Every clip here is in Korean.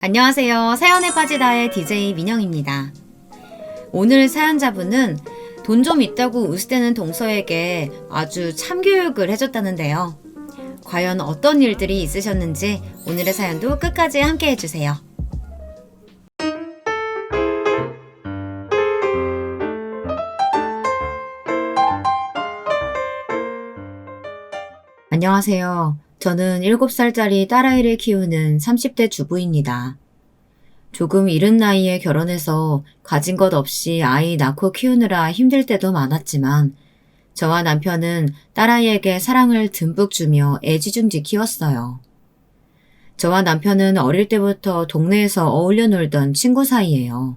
안녕하세요. 사연에 빠지다의 DJ 민영입니다. 오늘 사연자분은 돈 좀 있다고 으스대는 동서에게 아주 참교육을 해줬다는데요. 과연 어떤 일들이 있으셨는지 오늘의 사연도 끝까지 함께 해주세요. 안녕하세요. 저는 7살짜리 딸아이를 키우는 30대 주부입니다. 조금 이른 나이에 결혼해서 가진 것 없이 아이 낳고 키우느라 힘들 때도 많았지만 저와 남편은 딸아이에게 사랑을 듬뿍 주며 애지중지 키웠어요. 저와 남편은 어릴 때부터 동네에서 어울려 놀던 친구 사이예요.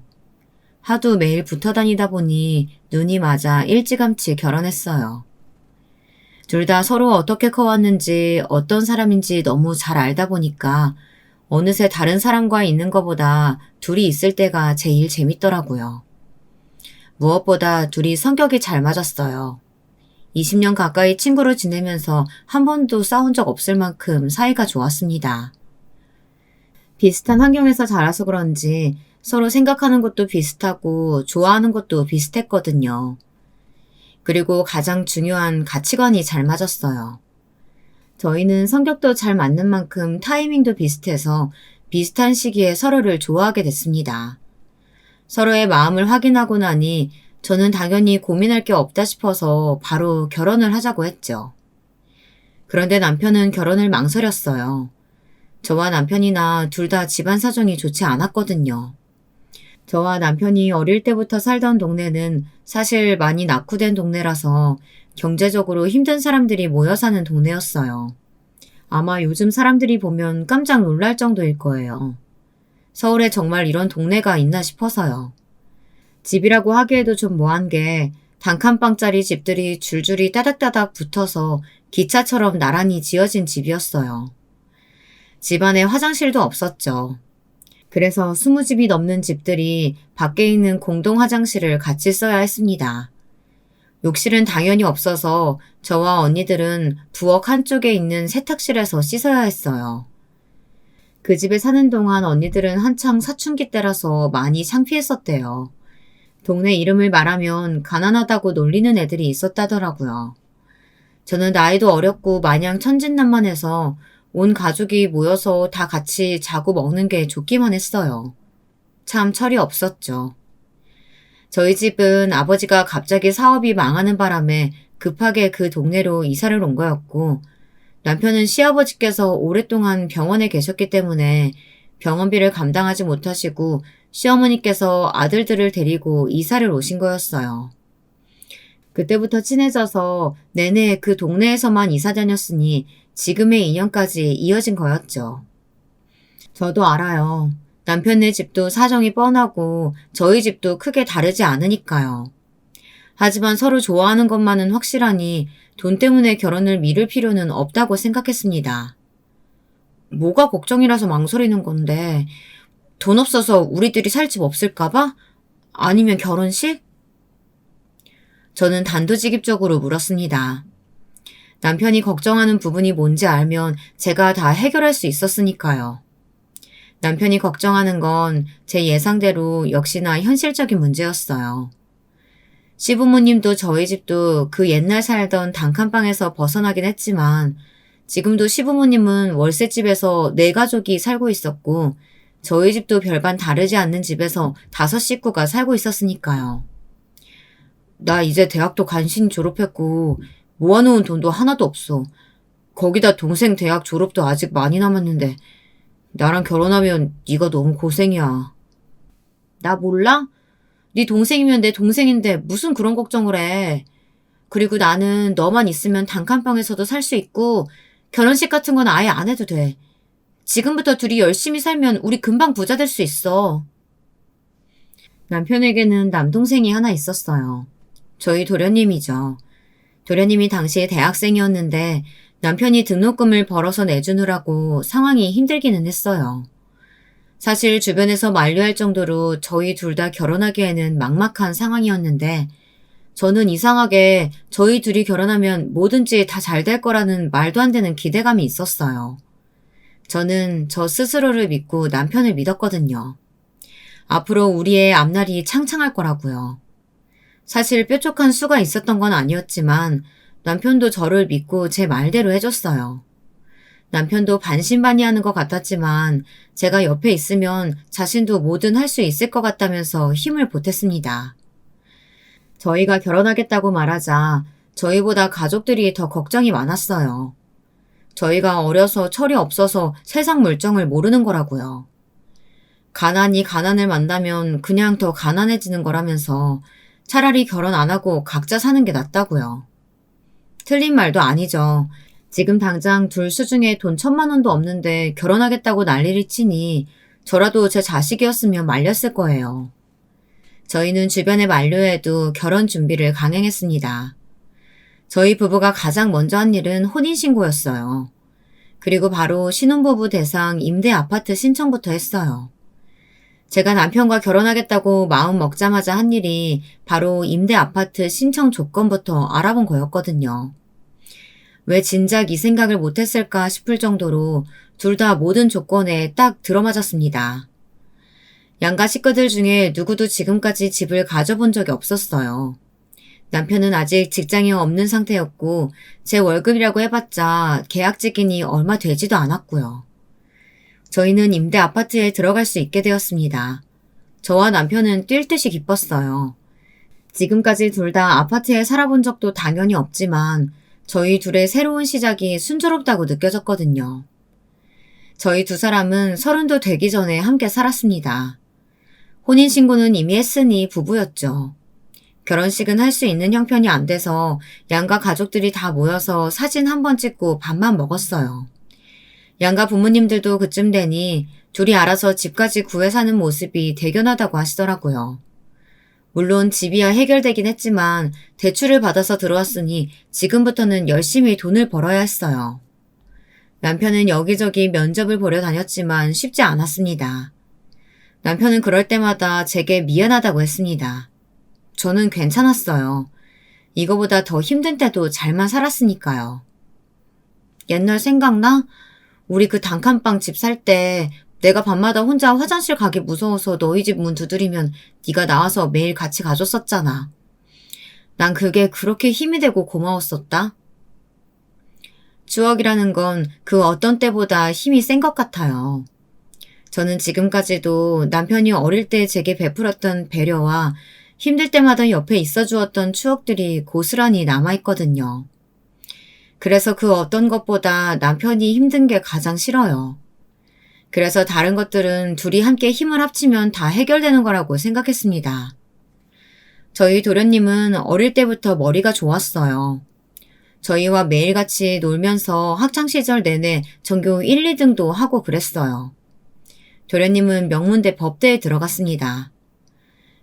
하도 매일 붙어 다니다 보니 눈이 맞아 일찌감치 결혼했어요. 둘 다 서로 어떻게 커왔는지 어떤 사람인지 너무 잘 알다 보니까 어느새 다른 사람과 있는 것보다 둘이 있을 때가 제일 재밌더라고요. 무엇보다 둘이 성격이 잘 맞았어요. 20년 가까이 친구로 지내면서 한 번도 싸운 적 없을 만큼 사이가 좋았습니다. 비슷한 환경에서 자라서 그런지 서로 생각하는 것도 비슷하고 좋아하는 것도 비슷했거든요. 그리고 가장 중요한 가치관이 잘 맞았어요. 저희는 성격도 잘 맞는 만큼 타이밍도 비슷해서 비슷한 시기에 서로를 좋아하게 됐습니다. 서로의 마음을 확인하고 나니 저는 당연히 고민할 게 없다 싶어서 바로 결혼을 하자고 했죠. 그런데 남편은 결혼을 망설였어요. 저와 남편이나 둘 다 집안 사정이 좋지 않았거든요. 저와 남편이 어릴 때부터 살던 동네는 사실 많이 낙후된 동네라서 경제적으로 힘든 사람들이 모여 사는 동네였어요. 아마 요즘 사람들이 보면 깜짝 놀랄 정도일 거예요. 서울에 정말 이런 동네가 있나 싶어서요. 집이라고 하기에도 좀 뭐한 게 단칸방짜리 집들이 줄줄이 따닥따닥 붙어서 기차처럼 나란히 지어진 집이었어요. 집안에 화장실도 없었죠. 그래서 20집이 넘는 집들이 밖에 있는 공동 화장실을 같이 써야 했습니다. 욕실은 당연히 없어서 저와 언니들은 부엌 한쪽에 있는 세탁실에서 씻어야 했어요. 그 집에 사는 동안 언니들은 한창 사춘기 때라서 많이 창피했었대요. 동네 이름을 말하면 가난하다고 놀리는 애들이 있었다더라고요. 저는 나이도 어렸고 마냥 천진난만해서 온 가족이 모여서 다 같이 자고 먹는 게 좋기만 했어요. 참 철이 없었죠. 저희 집은 아버지가 갑자기 사업이 망하는 바람에 급하게 그 동네로 이사를 온 거였고 남편은 시아버지께서 오랫동안 병원에 계셨기 때문에 병원비를 감당하지 못하시고 시어머니께서 아들들을 데리고 이사를 오신 거였어요. 그때부터 친해져서 내내 그 동네에서만 이사 다녔으니 지금의 인연까지 이어진 거였죠. 저도 알아요. 남편네 집도 사정이 뻔하고 저희 집도 크게 다르지 않으니까요. 하지만 서로 좋아하는 것만은 확실하니 돈 때문에 결혼을 미룰 필요는 없다고 생각했습니다. 뭐가 걱정이라서 망설이는 건데 돈 없어서 우리들이 살 집 없을까봐? 아니면 결혼식? 저는 단도직입적으로 물었습니다. 남편이 걱정하는 부분이 뭔지 알면 제가 다 해결할 수 있었으니까요. 남편이 걱정하는 건 제 예상대로 역시나 현실적인 문제였어요. 시부모님도 저희 집도 그 옛날 살던 단칸방에서 벗어나긴 했지만 지금도 시부모님은 월세집에서 4가족이 살고 있었고 저희 집도 별반 다르지 않는 집에서 5식구가 살고 있었으니까요. 나 이제 대학도 간신히 졸업했고 모아놓은 돈도 하나도 없어. 거기다 동생 대학 졸업도 아직 많이 남았는데 나랑 결혼하면 네가 너무 고생이야. 나 몰라? 네 동생이면 내 동생인데 무슨 그런 걱정을 해. 그리고 나는 너만 있으면 단칸방에서도 살 수 있고 결혼식 같은 건 아예 안 해도 돼. 지금부터 둘이 열심히 살면 우리 금방 부자 될 수 있어. 남편에게는 남동생이 하나 있었어요. 저희 도련님이죠. 도련님이 당시에 대학생이었는데 남편이 등록금을 벌어서 내주느라고 상황이 힘들기는 했어요. 사실 주변에서 만류할 정도로 저희 둘 다 결혼하기에는 막막한 상황이었는데 저는 이상하게 저희 둘이 결혼하면 뭐든지 다 잘 될 거라는 말도 안 되는 기대감이 있었어요. 저는 저 스스로를 믿고 남편을 믿었거든요. 앞으로 우리의 앞날이 창창할 거라고요. 사실 뾰족한 수가 있었던 건 아니었지만 남편도 저를 믿고 제 말대로 해줬어요. 남편도 반신반의하는 것 같았지만 제가 옆에 있으면 자신도 뭐든 할 수 있을 것 같다면서 힘을 보탰습니다. 저희가 결혼하겠다고 말하자 저희보다 가족들이 더 걱정이 많았어요. 저희가 어려서 철이 없어서 세상 물정을 모르는 거라고요. 가난이 가난을 만나면 그냥 더 가난해지는 거라면서 차라리 결혼 안 하고 각자 사는 게 낫다고요. 틀린 말도 아니죠. 지금 당장 둘 수중에 돈 1,000만 원도 없는데 결혼하겠다고 난리를 치니 저라도 제 자식이었으면 말렸을 거예요. 저희는 주변에 만류해도 결혼 준비를 강행했습니다. 저희 부부가 가장 먼저 한 일은 혼인신고였어요. 그리고 바로 신혼부부 대상 임대 아파트 신청부터 했어요. 제가 남편과 결혼하겠다고 마음 먹자마자 한 일이 바로 임대 아파트 신청 조건부터 알아본 거였거든요. 왜 진작 이 생각을 못했을까 싶을 정도로 둘 다 모든 조건에 딱 들어맞았습니다. 양가 식구들 중에 누구도 지금까지 집을 가져본 적이 없었어요. 남편은 아직 직장이 없는 상태였고 제 월급이라고 해봤자 계약직이니 얼마 되지도 않았고요. 저희는 임대 아파트에 들어갈 수 있게 되었습니다. 저와 남편은 뛸 듯이 기뻤어요. 지금까지 둘 다 아파트에 살아본 적도 당연히 없지만 저희 둘의 새로운 시작이 순조롭다고 느껴졌거든요. 저희 두 사람은 30도 되기 전에 함께 살았습니다. 혼인신고는 이미 했으니 부부였죠. 결혼식은 할 수 있는 형편이 안 돼서 양가 가족들이 다 모여서 사진 한 번 찍고 밥만 먹었어요. 양가 부모님들도 그쯤 되니 둘이 알아서 집까지 구해 사는 모습이 대견하다고 하시더라고요. 물론 집이야 해결되긴 했지만 대출을 받아서 들어왔으니 지금부터는 열심히 돈을 벌어야 했어요. 남편은 여기저기 면접을 보러 다녔지만 쉽지 않았습니다. 남편은 그럴 때마다 제게 미안하다고 했습니다. 저는 괜찮았어요. 이거보다 더 힘든 때도 잘만 살았으니까요. 옛날 생각나? 우리 그 단칸방 집 살 때 내가 밤마다 혼자 화장실 가기 무서워서 너희 집 문 두드리면 네가 나와서 매일 같이 가줬었잖아. 난 그게 그렇게 힘이 되고 고마웠었다. 추억이라는 건 그 어떤 때보다 힘이 센 것 같아요. 저는 지금까지도 남편이 어릴 때 제게 베풀었던 배려와 힘들 때마다 옆에 있어 주었던 추억들이 고스란히 남아있거든요. 그래서 그 어떤 것보다 남편이 힘든 게 가장 싫어요. 그래서 다른 것들은 둘이 함께 힘을 합치면 다 해결되는 거라고 생각했습니다. 저희 도련님은 어릴 때부터 머리가 좋았어요. 저희와 매일같이 놀면서 학창시절 내내 전교 1, 2등도 하고 그랬어요. 도련님은 명문대 법대에 들어갔습니다.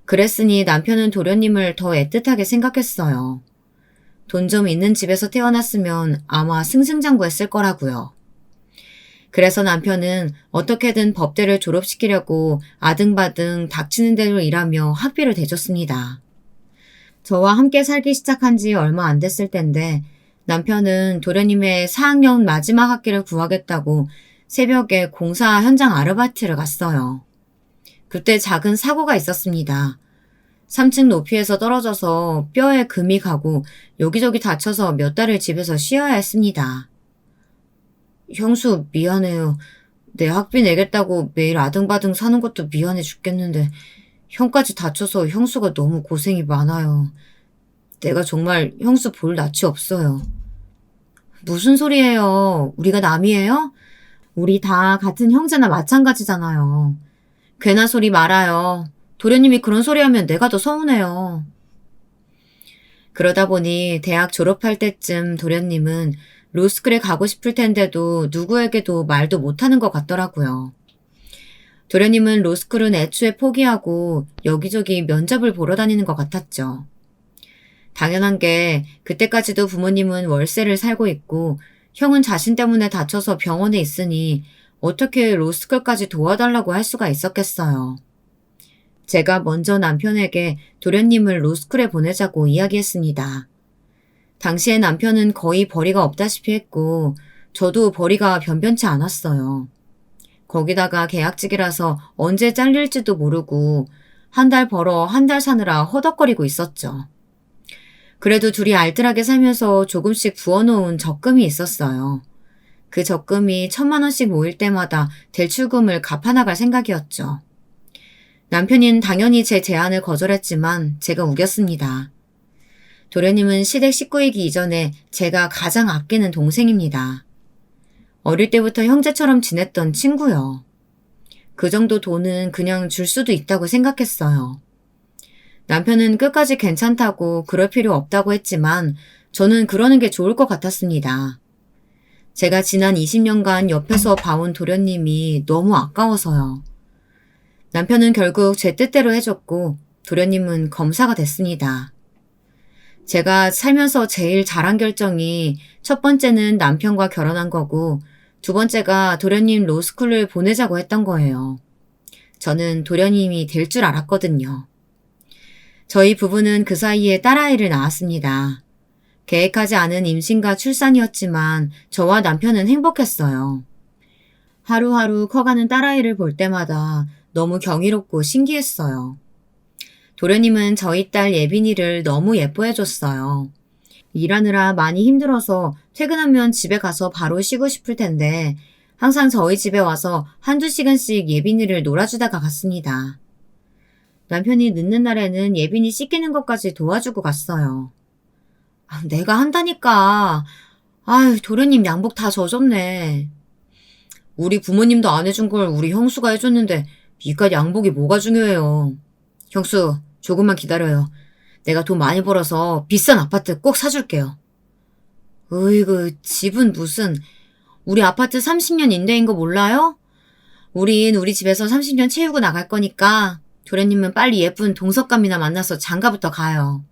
그랬으니 남편은 도련님을 더 애틋하게 생각했어요. 돈 좀 있는 집에서 태어났으면 아마 승승장구했을 거라고요. 그래서 남편은 어떻게든 법대를 졸업시키려고 아등바등 닥치는 대로 일하며 학비를 대줬습니다. 저와 함께 살기 시작한 지 얼마 안 됐을 텐데 남편은 도련님의 4학년 마지막 학기를 구하겠다고 새벽에 공사 현장 아르바이트를 갔어요. 그때 작은 사고가 있었습니다. 3층 높이에서 떨어져서 뼈에 금이 가고 여기저기 다쳐서 몇 달을 집에서 쉬어야 했습니다. 형수 미안해요. 내 학비 내겠다고 매일 아등바등 사는 것도 미안해 죽겠는데 형까지 다쳐서 형수가 너무 고생이 많아요. 내가 정말 형수 볼 낯이 없어요. 무슨 소리예요? 우리가 남이에요? 우리 다 같은 형제나 마찬가지잖아요. 괜한 소리 말아요. 도련님이 그런 소리 하면 내가 더 서운해요. 그러다 보니 대학 졸업할 때쯤 도련님은 로스쿨에 가고 싶을 텐데도 누구에게도 말도 못하는 것 같더라고요. 도련님은 로스쿨은 애초에 포기하고 여기저기 면접을 보러 다니는 것 같았죠. 당연한 게 그때까지도 부모님은 월세를 살고 있고 형은 자신 때문에 다쳐서 병원에 있으니 어떻게 로스쿨까지 도와달라고 할 수가 있었겠어요. 제가 먼저 남편에게 도련님을 로스쿨에 보내자고 이야기했습니다. 당시에 남편은 거의 벌이가 없다시피 했고 저도 벌이가 변변치 않았어요. 거기다가 계약직이라서 언제 잘릴지도 모르고 한 달 벌어 한 달 사느라 허덕거리고 있었죠. 그래도 둘이 알뜰하게 살면서 조금씩 부어놓은 적금이 있었어요. 그 적금이 1,000만 원씩 모일 때마다 대출금을 갚아나갈 생각이었죠. 남편인 당연히 제 제안을 거절했지만 제가 우겼습니다. 도련님은 시댁 식구이기 이전에 제가 가장 아끼는 동생입니다. 어릴 때부터 형제처럼 지냈던 친구요. 그 정도 돈은 그냥 줄 수도 있다고 생각했어요. 남편은 끝까지 괜찮다고 그럴 필요 없다고 했지만 저는 그러는 게 좋을 것 같았습니다. 제가 지난 20년간 옆에서 봐온 도련님이 너무 아까워서요. 남편은 결국 제 뜻대로 해줬고 도련님은 검사가 됐습니다. 제가 살면서 제일 잘한 결정이 첫 번째는 남편과 결혼한 거고 두 번째가 도련님 로스쿨을 보내자고 했던 거예요. 저는 도련님이 될 줄 알았거든요. 저희 부부는 그 사이에 딸아이를 낳았습니다. 계획하지 않은 임신과 출산이었지만 저와 남편은 행복했어요. 하루하루 커가는 딸아이를 볼 때마다 너무 경이롭고 신기했어요. 도련님은 저희 딸 예빈이를 너무 예뻐해줬어요. 일하느라 많이 힘들어서 퇴근하면 집에 가서 바로 쉬고 싶을 텐데 항상 저희 집에 와서 한두 시간씩 예빈이를 놀아주다가 갔습니다. 남편이 늦는 날에는 예빈이 씻기는 것까지 도와주고 갔어요. 내가 한다니까. 아유, 도련님 양복 다 젖었네. 우리 부모님도 안 해준 걸 우리 형수가 해줬는데 이깟 양복이 뭐가 중요해요. 형수, 조금만 기다려요. 내가 돈 많이 벌어서 비싼 아파트 꼭 사줄게요. 으이구, 집은 무슨. 우리 아파트 30년 임대인 거 몰라요? 우린 우리 집에서 30년 채우고 나갈 거니까 도련님은 빨리 예쁜 동석감이나 만나서 장가부터 가요.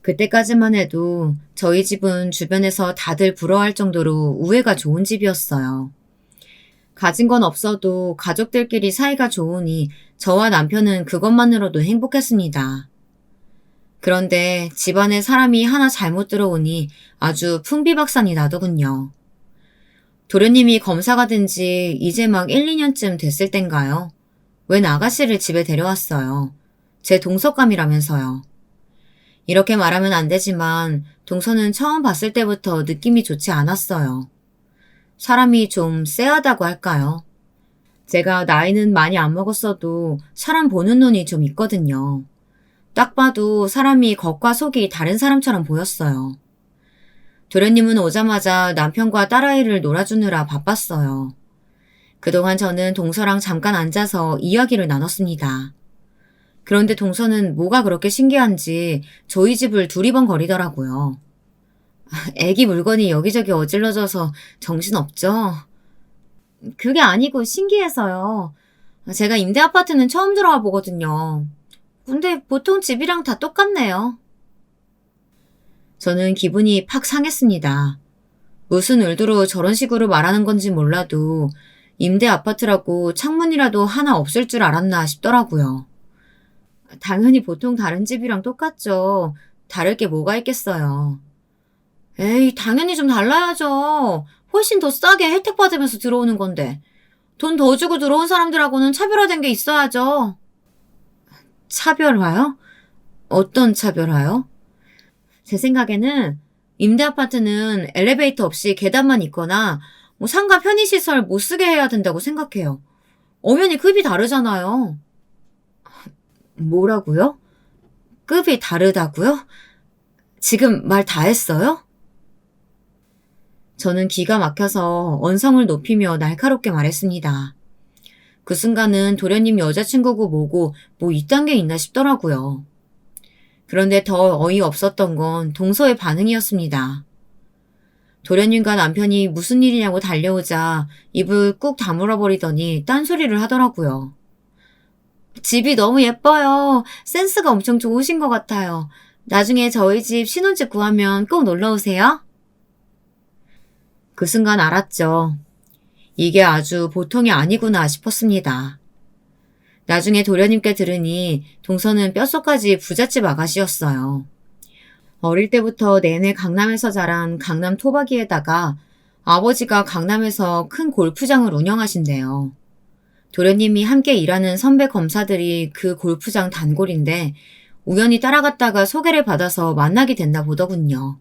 그때까지만 해도 저희 집은 주변에서 다들 부러워할 정도로 우애가 좋은 집이었어요. 가진 건 없어도 가족들끼리 사이가 좋으니 저와 남편은 그것만으로도 행복했습니다. 그런데 집안에 사람이 하나 잘못 들어오니 아주 풍비박산이 나더군요. 도련님이 검사가 된 지 이제 막 1, 2년쯤 됐을 땐가요? 웬 아가씨를 집에 데려왔어요. 제 동석감이라면서요. 이렇게 말하면 안 되지만 동서는 처음 봤을 때부터 느낌이 좋지 않았어요. 사람이 좀 쎄하다고 할까요? 제가 나이는 많이 안 먹었어도 사람 보는 눈이 좀 있거든요. 딱 봐도 사람이 겉과 속이 다른 사람처럼 보였어요. 도련님은 오자마자 남편과 딸아이를 놀아주느라 바빴어요. 그동안 저는 동서랑 잠깐 앉아서 이야기를 나눴습니다. 그런데 동서는 뭐가 그렇게 신기한지 저희 집을 두리번거리더라고요. 애기 물건이 여기저기 어질러져서 정신없죠? 그게 아니고 신기해서요. 제가 임대 아파트는 처음 들어와 보거든요. 근데 보통 집이랑 다 똑같네요. 저는 기분이 팍 상했습니다. 무슨 의도로 저런 식으로 말하는 건지 몰라도 임대 아파트라고 창문이라도 하나 없을 줄 알았나 싶더라고요. 당연히 보통 다른 집이랑 똑같죠. 다를 게 뭐가 있겠어요. 에이, 당연히 좀 달라야죠. 훨씬 더 싸게 혜택 받으면서 들어오는 건데. 돈 더 주고 들어온 사람들하고는 차별화된 게 있어야죠. 차별화요? 어떤 차별화요? 제 생각에는 임대 아파트는 엘리베이터 없이 계단만 있거나 상가 편의시설 못 쓰게 해야 된다고 생각해요. 엄연히 급이 다르잖아요. 뭐라고요? 급이 다르다고요? 지금 말 다 했어요? 저는 기가 막혀서 언성을 높이며 날카롭게 말했습니다. 그 순간은 도련님 여자친구고 뭐고 뭐 이딴 게 있나 싶더라고요. 그런데 더 어이없었던 건 동서의 반응이었습니다. 도련님과 남편이 무슨 일이냐고 달려오자 입을 꾹 다물어 버리더니 딴소리를 하더라고요. 집이 너무 예뻐요. 센스가 엄청 좋으신 것 같아요. 나중에 저희 집 신혼집 구하면 꼭 놀러오세요. 그 순간 알았죠. 이게 아주 보통이 아니구나 싶었습니다. 나중에 도련님께 들으니 동서는 뼛속까지 부잣집 아가씨였어요. 어릴 때부터 내내 강남에서 자란 강남 토박이에다가 아버지가 강남에서 큰 골프장을 운영하신대요. 도련님이 함께 일하는 선배 검사들이 그 골프장 단골인데 우연히 따라갔다가 소개를 받아서 만나게 됐나 보더군요.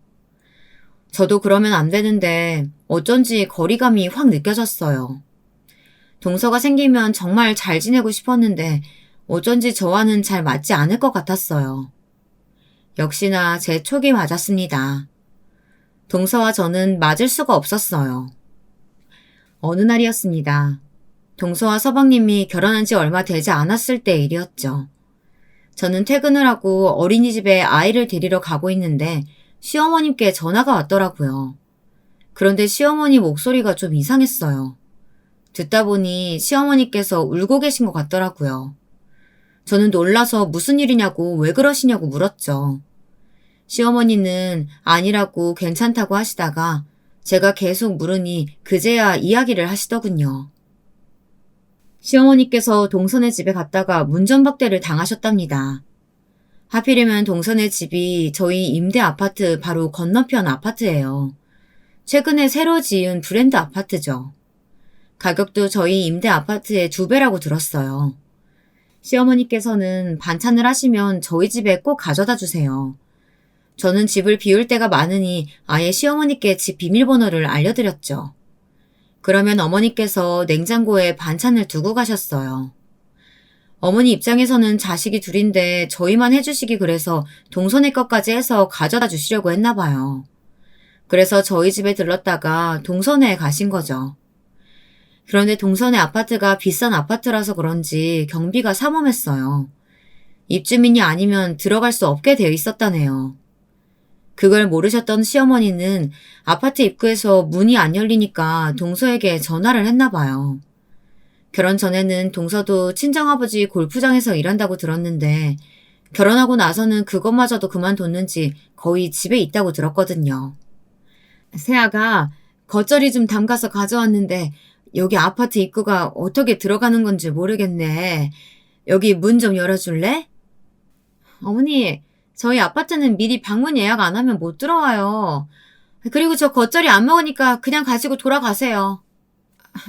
저도 그러면 안 되는데 어쩐지 거리감이 확 느껴졌어요. 동서가 생기면 정말 잘 지내고 싶었는데 어쩐지 저와는 잘 맞지 않을 것 같았어요. 역시나 제 촉이 맞았습니다. 동서와 저는 맞을 수가 없었어요. 어느 날이었습니다. 동서와 서방님이 결혼한 지 얼마 되지 않았을 때 일이었죠. 저는 퇴근을 하고 어린이집에 아이를 데리러 가고 있는데 시어머님께 전화가 왔더라고요. 그런데 시어머니 목소리가 좀 이상했어요. 듣다 보니 시어머니께서 울고 계신 것 같더라고요. 저는 놀라서 무슨 일이냐고 왜 그러시냐고 물었죠. 시어머니는 아니라고 괜찮다고 하시다가 제가 계속 물으니 그제야 이야기를 하시더군요. 시어머니께서 동선의 집에 갔다가 문전박대를 당하셨답니다. 하필이면 동선의 집이 저희 임대 아파트 바로 건너편 아파트예요. 최근에 새로 지은 브랜드 아파트죠. 가격도 저희 임대 아파트의 2배라고 들었어요. 시어머니께서는 반찬을 하시면 저희 집에 꼭 가져다 주세요. 저는 집을 비울 때가 많으니 아예 시어머니께 집 비밀번호를 알려드렸죠. 그러면 어머니께서 냉장고에 반찬을 두고 가셨어요. 어머니 입장에서는 자식이 둘인데 저희만 해주시기 그래서 동선의 것까지 해서 가져다 주시려고 했나 봐요. 그래서 저희 집에 들렀다가 동선에 가신 거죠. 그런데 동선의 아파트가 비싼 아파트라서 그런지 경비가 삼엄했어요. 입주민이 아니면 들어갈 수 없게 되어 있었다네요. 그걸 모르셨던 시어머니는 아파트 입구에서 문이 안 열리니까 동서에게 전화를 했나 봐요. 결혼 전에는 동서도 친정아버지 골프장에서 일한다고 들었는데 결혼하고 나서는 그것마저도 그만뒀는지 거의 집에 있다고 들었거든요. 새아가 겉절이 좀 담가서 가져왔는데 여기 아파트 입구가 어떻게 들어가는 건지 모르겠네. 여기 문 좀 열어줄래? 어머니, 저희 아파트는 미리 방문 예약 안 하면 못 들어와요. 그리고 저 겉절이 안 먹으니까 그냥 가지고 돌아가세요.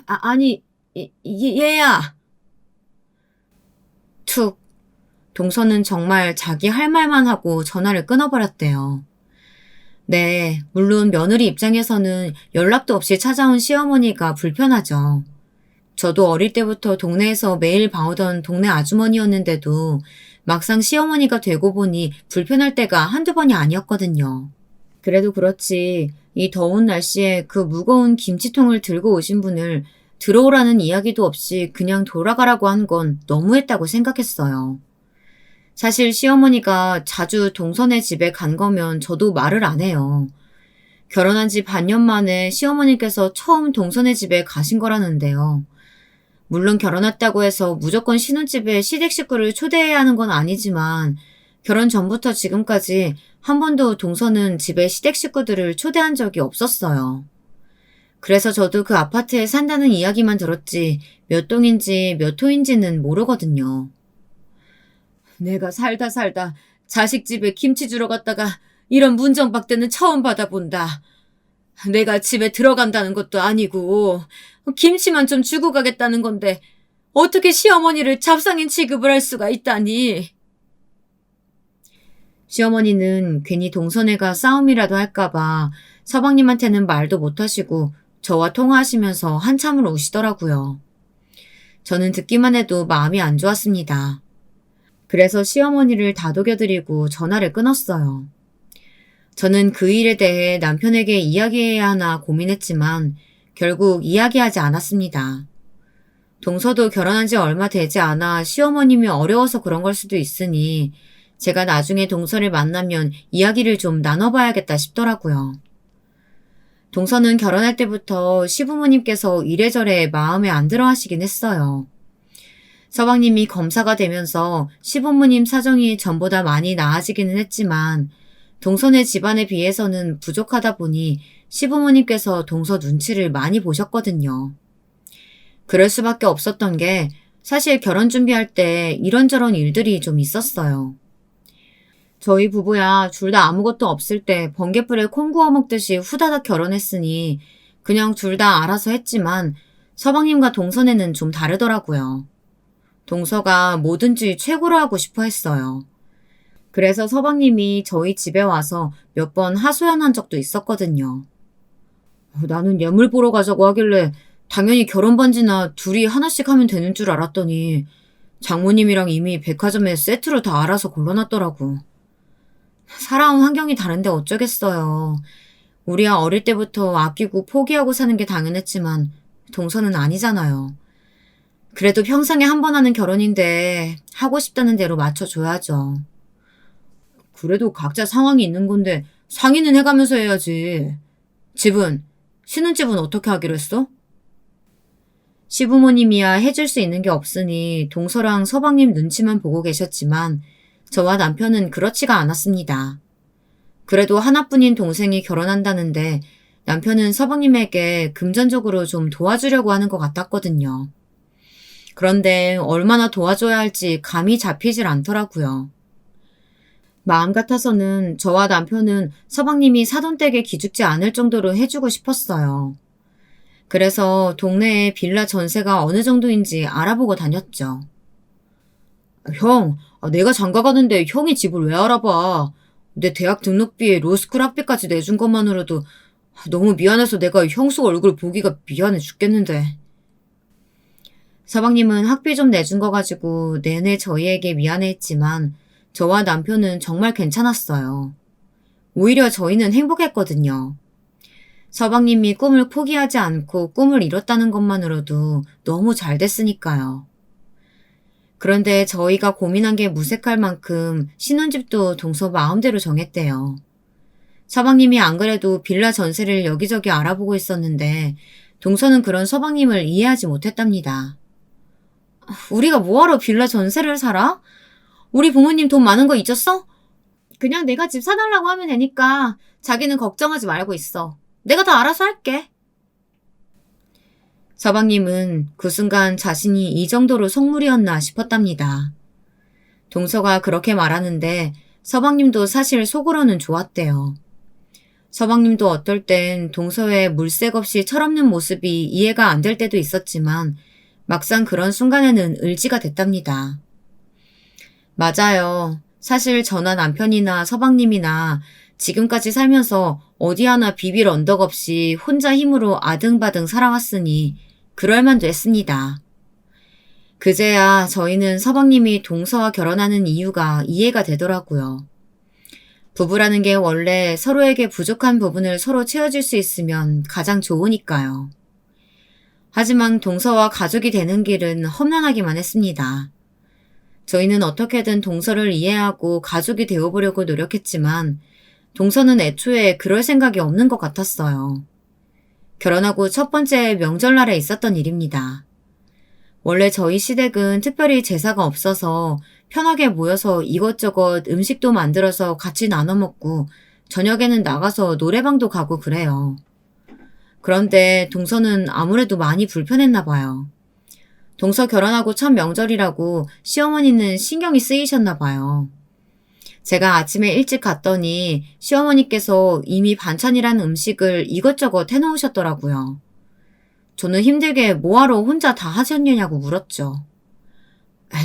아니, 얘야. 툭. 동서는 정말 자기 할 말만 하고 전화를 끊어버렸대요. 네, 물론 며느리 입장에서는 연락도 없이 찾아온 시어머니가 불편하죠. 저도 어릴 때부터 동네에서 매일 봐오던 동네 아주머니였는데도 막상 시어머니가 되고 보니 불편할 때가 한두 번이 아니었거든요. 그래도 그렇지 이 더운 날씨에 그 무거운 김치통을 들고 오신 분을 들어오라는 이야기도 없이 그냥 돌아가라고 한 건 너무했다고 생각했어요. 사실 시어머니가 자주 동선의 집에 간 거면 저도 말을 안 해요. 결혼한 지 반년 만에 시어머니께서 처음 동선의 집에 가신 거라는데요. 물론 결혼했다고 해서 무조건 신혼집에 시댁 식구를 초대해야 하는 건 아니지만 결혼 전부터 지금까지 한 번도 동서는 집에 시댁 식구들을 초대한 적이 없었어요. 그래서 저도 그 아파트에 산다는 이야기만 들었지 몇 동인지 몇 호인지는 모르거든요. 내가 살다 자식 집에 김치 주러 갔다가 이런 문정박대는 처음 받아본다. 내가 집에 들어간다는 것도 아니고 김치만 좀 주고 가겠다는 건데 어떻게 시어머니를 잡상인 취급을 할 수가 있다니. 시어머니는 괜히 동선애가 싸움이라도 할까봐 서방님한테는 말도 못하시고 저와 통화하시면서 한참을 우시더라고요. 저는 듣기만 해도 마음이 안 좋았습니다. 그래서 시어머니를 다독여드리고 전화를 끊었어요. 저는 그 일에 대해 남편에게 이야기해야 하나 고민했지만 결국 이야기하지 않았습니다. 동서도 결혼한 지 얼마 되지 않아 시어머님이 어려워서 그런 걸 수도 있으니 제가 나중에 동서를 만나면 이야기를 좀 나눠봐야겠다 싶더라고요. 동서는 결혼할 때부터 시부모님께서 이래저래 마음에 안 들어 하시긴 했어요. 서방님이 검사가 되면서 시부모님 사정이 전보다 많이 나아지기는 했지만 동서네 집안에 비해서는 부족하다 보니 시부모님께서 동서 눈치를 많이 보셨거든요. 그럴 수밖에 없었던 게 사실 결혼 준비할 때 이런저런 일들이 좀 있었어요. 저희 부부야 둘 다 아무것도 없을 때 번갯불에 콩 구워 먹듯이 후다닥 결혼했으니 그냥 둘 다 알아서 했지만 서방님과 동서는 좀 다르더라고요. 동서가 뭐든지 최고로 하고 싶어 했어요. 그래서 서방님이 저희 집에 와서 몇 번 하소연한 적도 있었거든요. 나는 예물 보러 가자고 하길래 당연히 결혼 반지나 둘이 하나씩 하면 되는 줄 알았더니 장모님이랑 이미 백화점에 세트로 다 알아서 골라놨더라고. 살아온 환경이 다른데 어쩌겠어요. 우리야 어릴 때부터 아끼고 포기하고 사는 게 당연했지만 동서는 아니잖아요. 그래도 평생에 한 번 하는 결혼인데 하고 싶다는 대로 맞춰줘야죠. 그래도 각자 상황이 있는 건데 상의는 해가면서 해야지. 집은? 신혼집은 어떻게 하기로 했어? 시부모님이야 해줄 수 있는 게 없으니 동서랑 서방님 눈치만 보고 계셨지만 저와 남편은 그렇지가 않았습니다. 그래도 하나뿐인 동생이 결혼한다는데 남편은 서방님에게 금전적으로 좀 도와주려고 하는 것 같았거든요. 그런데 얼마나 도와줘야 할지 감이 잡히질 않더라고요. 마음 같아서는 저와 남편은 서방님이 사돈댁에 기죽지 않을 정도로 해주고 싶었어요. 그래서 동네에 빌라 전세가 어느 정도인지 알아보고 다녔죠. 형, 내가 장가 가는데 형이 집을 왜 알아봐? 내 대학 등록비에 로스쿨 학비까지 내준 것만으로도 너무 미안해서 내가 형수 얼굴 보기가 미안해 죽겠는데. 서방님은 학비 좀 내준 거 가지고 내내 저희에게 미안해했지만 저와 남편은 정말 괜찮았어요. 오히려 저희는 행복했거든요. 서방님이 꿈을 포기하지 않고 꿈을 이뤘다는 것만으로도 너무 잘 됐으니까요. 그런데 저희가 고민한 게 무색할 만큼 신혼집도 동서 마음대로 정했대요. 서방님이 안 그래도 빌라 전세를 여기저기 알아보고 있었는데 동서는 그런 서방님을 이해하지 못했답니다. 우리가 뭐하러 빌라 전세를 살아? 우리 부모님 돈 많은 거 잊었어? 그냥 내가 집 사달라고 하면 되니까 자기는 걱정하지 말고 있어. 내가 다 알아서 할게. 서방님은 그 순간 자신이 이 정도로 속물이었나 싶었답니다. 동서가 그렇게 말하는데 서방님도 사실 속으로는 좋았대요. 서방님도 어떨 땐 동서의 물색 없이 철없는 모습이 이해가 안 될 때도 있었지만 막상 그런 순간에는 의지가 됐답니다. 맞아요. 사실 저나 남편이나 서방님이나 지금까지 살면서 어디 하나 비빌 언덕 없이 혼자 힘으로 아등바등 살아왔으니 그럴 만도 했습니다. 그제야 저희는 서방님이 동서와 결혼하는 이유가 이해가 되더라고요. 부부라는 게 원래 서로에게 부족한 부분을 서로 채워줄 수 있으면 가장 좋으니까요. 하지만 동서와 가족이 되는 길은 험난하기만 했습니다. 저희는 어떻게든 동서를 이해하고 가족이 되어보려고 노력했지만 동서는 애초에 그럴 생각이 없는 것 같았어요. 결혼하고 첫 번째 명절날에 있었던 일입니다. 원래 저희 시댁은 특별히 제사가 없어서 편하게 모여서 이것저것 음식도 만들어서 같이 나눠 먹고 저녁에는 나가서 노래방도 가고 그래요. 그런데 동서는 아무래도 많이 불편했나 봐요. 동서 결혼하고 첫 명절이라고 시어머니는 신경이 쓰이셨나 봐요. 제가 아침에 일찍 갔더니 시어머니께서 이미 반찬이라는 음식을 이것저것 해놓으셨더라고요. 저는 힘들게 뭐하러 혼자 다 하셨느냐고 물었죠.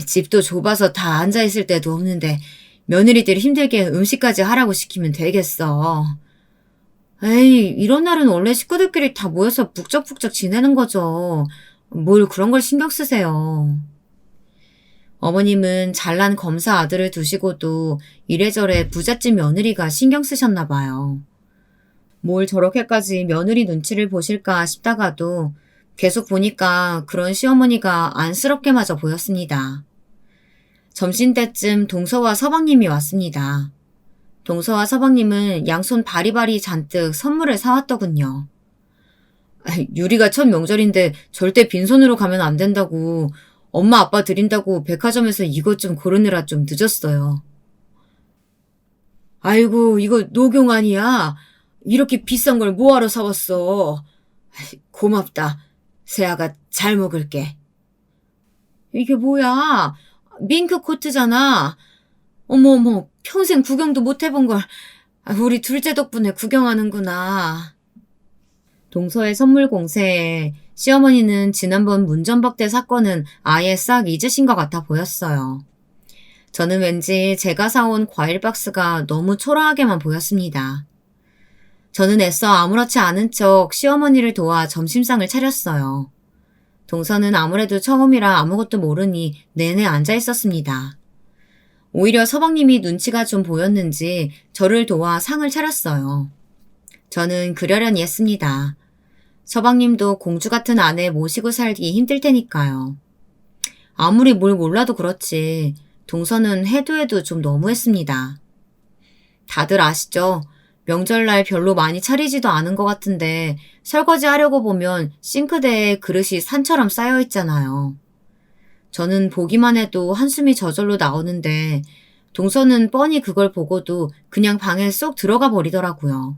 집도 좁아서 다 앉아있을 데도 없는데 며느리들이 힘들게 음식까지 하라고 시키면 되겠어. 에이, 이런 날은 원래 식구들끼리 다 모여서 북적북적 지내는 거죠. 뭘 그런 걸 신경 쓰세요. 어머님은 잘난 검사 아들을 두시고도 이래저래 부잣집 며느리가 신경 쓰셨나 봐요. 뭘 저렇게까지 며느리 눈치를 보실까 싶다가도 계속 보니까 그런 시어머니가 안쓰럽게마저 보였습니다. 점심때쯤 동서와 서방님이 왔습니다. 동서와 서방님은 양손 바리바리 잔뜩 선물을 사왔더군요. 유리가 첫 명절인데 절대 빈손으로 가면 안 된다고 엄마 아빠 드린다고 백화점에서 이것 좀 고르느라 좀 늦었어요. 아이고 이거 녹용 아니야? 이렇게 비싼 걸 뭐하러 사왔어? 고맙다. 세아가 잘 먹을게. 이게 뭐야? 밍크 코트잖아. 어머, 어머, 평생 구경도 못 해본 걸 우리 둘째 덕분에 구경하는구나. 동서의 선물 공세에 시어머니는 지난번 문전박대 사건은 아예 싹 잊으신 것 같아 보였어요. 저는 왠지 제가 사온 과일 박스가 너무 초라하게만 보였습니다. 저는 애써 아무렇지 않은 척 시어머니를 도와 점심상을 차렸어요. 동서는 아무래도 처음이라 아무것도 모르니 내내 앉아 있었습니다. 오히려 서방님이 눈치가 좀 보였는지 저를 도와 상을 차렸어요. 저는 그러려니 했습니다. 서방님도 공주 같은 아내 모시고 살기 힘들 테니까요. 아무리 뭘 몰라도 그렇지 동서는 해도 해도 좀 너무했습니다. 다들 아시죠? 명절날 별로 많이 차리지도 않은 것 같은데 설거지 하려고 보면 싱크대에 그릇이 산처럼 쌓여 있잖아요. 저는 보기만 해도 한숨이 저절로 나오는데 동서는 뻔히 그걸 보고도 그냥 방에 쏙 들어가 버리더라고요.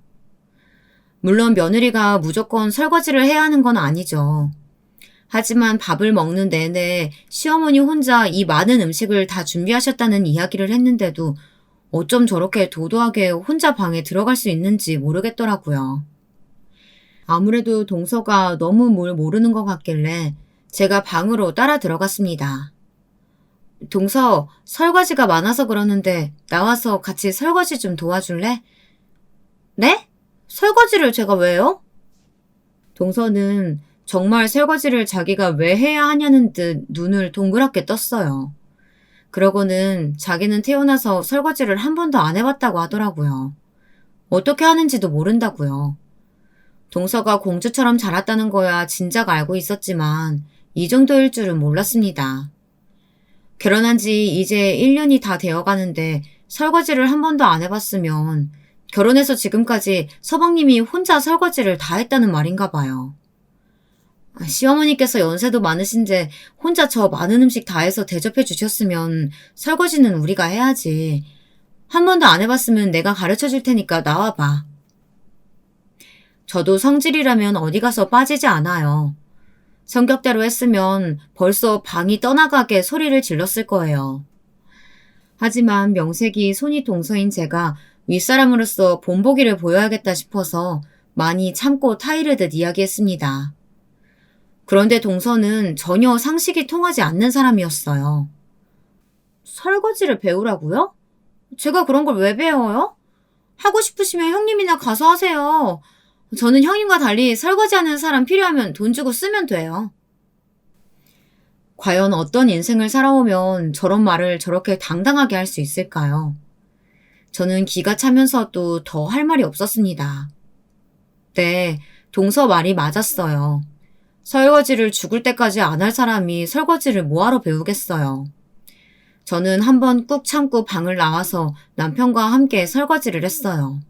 물론 며느리가 무조건 설거지를 해야 하는 건 아니죠. 하지만 밥을 먹는 내내 시어머니 혼자 이 많은 음식을 다 준비하셨다는 이야기를 했는데도 어쩜 저렇게 도도하게 혼자 방에 들어갈 수 있는지 모르겠더라고요. 아무래도 동서가 너무 뭘 모르는 것 같길래 제가 방으로 따라 들어갔습니다. 동서, 설거지가 많아서 그러는데 나와서 같이 설거지 좀 도와줄래? 네? 설거지를 제가 왜요? 동서는 정말 설거지를 자기가 왜 해야 하냐는 듯 눈을 동그랗게 떴어요. 그러고는 자기는 태어나서 설거지를 한 번도 안 해봤다고 하더라고요. 어떻게 하는지도 모른다고요. 동서가 공주처럼 자랐다는 거야 진작 알고 있었지만 이 정도일 줄은 몰랐습니다. 결혼한 지 이제 1년이 다 되어가는데 설거지를 한 번도 안 해봤으면 결혼해서 지금까지 서방님이 혼자 설거지를 다 했다는 말인가 봐요. 시어머니께서 연세도 많으신데 혼자 저 많은 음식 다 해서 대접해 주셨으면 설거지는 우리가 해야지. 한 번도 안 해봤으면 내가 가르쳐 줄 테니까 나와봐. 저도 성질이라면 어디 가서 빠지지 않아요. 성격대로 했으면 벌써 방이 떠나가게 소리를 질렀을 거예요. 하지만 명색이 손이 동서인 제가 윗사람으로서 본보기를 보여야겠다 싶어서 많이 참고 타이르듯 이야기했습니다. 그런데 동서는 전혀 상식이 통하지 않는 사람이었어요. 설거지를 배우라고요? 제가 그런 걸 왜 배워요? 하고 싶으시면 형님이나 가서 하세요. 저는 형님과 달리 설거지하는 사람 필요하면 돈 주고 쓰면 돼요. 과연 어떤 인생을 살아오면 저런 말을 저렇게 당당하게 할 수 있을까요? 저는 기가 차면서도 더 할 말이 없었습니다. 네, 동서 말이 맞았어요. 설거지를 죽을 때까지 안 할 사람이 설거지를 뭐하러 배우겠어요. 저는 한번 꾹 참고 방을 나와서 남편과 함께 설거지를 했어요.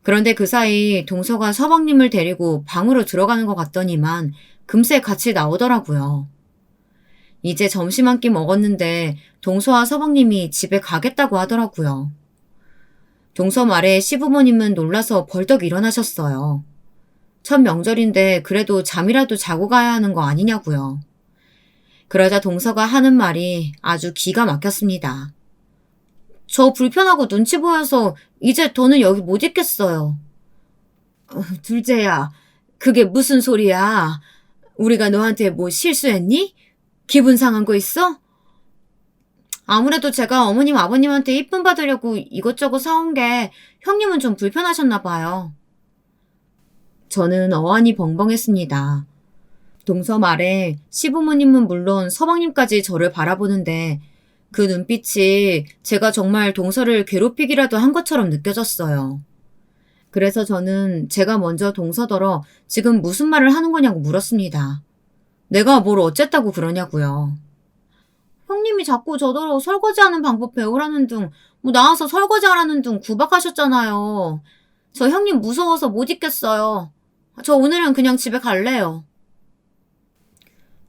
그런데 그 사이 동서가 서방님을 데리고 방으로 들어가는 것 같더니만 금세 같이 나오더라고요. 이제 점심 한 끼 먹었는데 동서와 서방님이 집에 가겠다고 하더라고요. 동서 말에 시부모님은 놀라서 벌떡 일어나셨어요. 첫 명절인데 그래도 잠이라도 자고 가야 하는 거 아니냐고요. 그러자 동서가 하는 말이 아주 기가 막혔습니다. 저 불편하고 눈치 보여서 이제 더는 여기 못 있겠어요. 둘째야, 그게 무슨 소리야? 우리가 너한테 뭐 실수했니? 기분 상한 거 있어? 아무래도 제가 어머님 아버님한테 이쁨 받으려고 이것저것 사온 게 형님은 좀 불편하셨나 봐요. 저는 어안이 벙벙했습니다. 동서 말에 시부모님은 물론 서방님까지 저를 바라보는데 그 눈빛이 제가 정말 동서를 괴롭히기라도 한 것처럼 느껴졌어요. 그래서 저는 제가 먼저 동서더러 지금 무슨 말을 하는 거냐고 물었습니다. 내가 뭘 어쨌다고 그러냐고요. 형님이 자꾸 저더러 설거지하는 방법 배우라는 둥, 나와서 설거지하라는 둥 구박하셨잖아요. 저 형님 무서워서 못 있겠어요. 저 오늘은 그냥 집에 갈래요.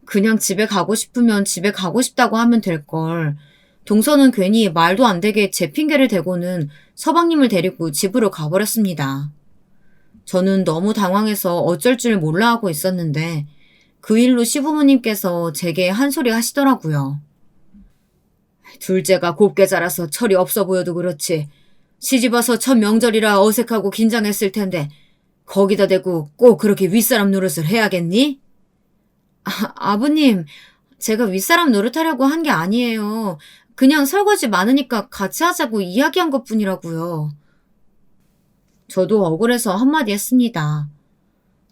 그냥 집에 가고 싶으면 집에 가고 싶다고 하면 될걸. 동서는 괜히 말도 안 되게 제 핑계를 대고는 서방님을 데리고 집으로 가버렸습니다. 저는 너무 당황해서 어쩔 줄 몰라 하고 있었는데 그 일로 시부모님께서 제게 한 소리 하시더라고요. 둘째가 곱게 자라서 철이 없어 보여도 그렇지. 시집와서 첫 명절이라 어색하고 긴장했을 텐데 거기다 대고 꼭 그렇게 윗사람 노릇을 해야겠니? 아버님, 제가 윗사람 노릇하려고 한 게 아니에요. 그냥 설거지 많으니까 같이 하자고 이야기한 것뿐이라고요. 저도 억울해서 한마디 했습니다.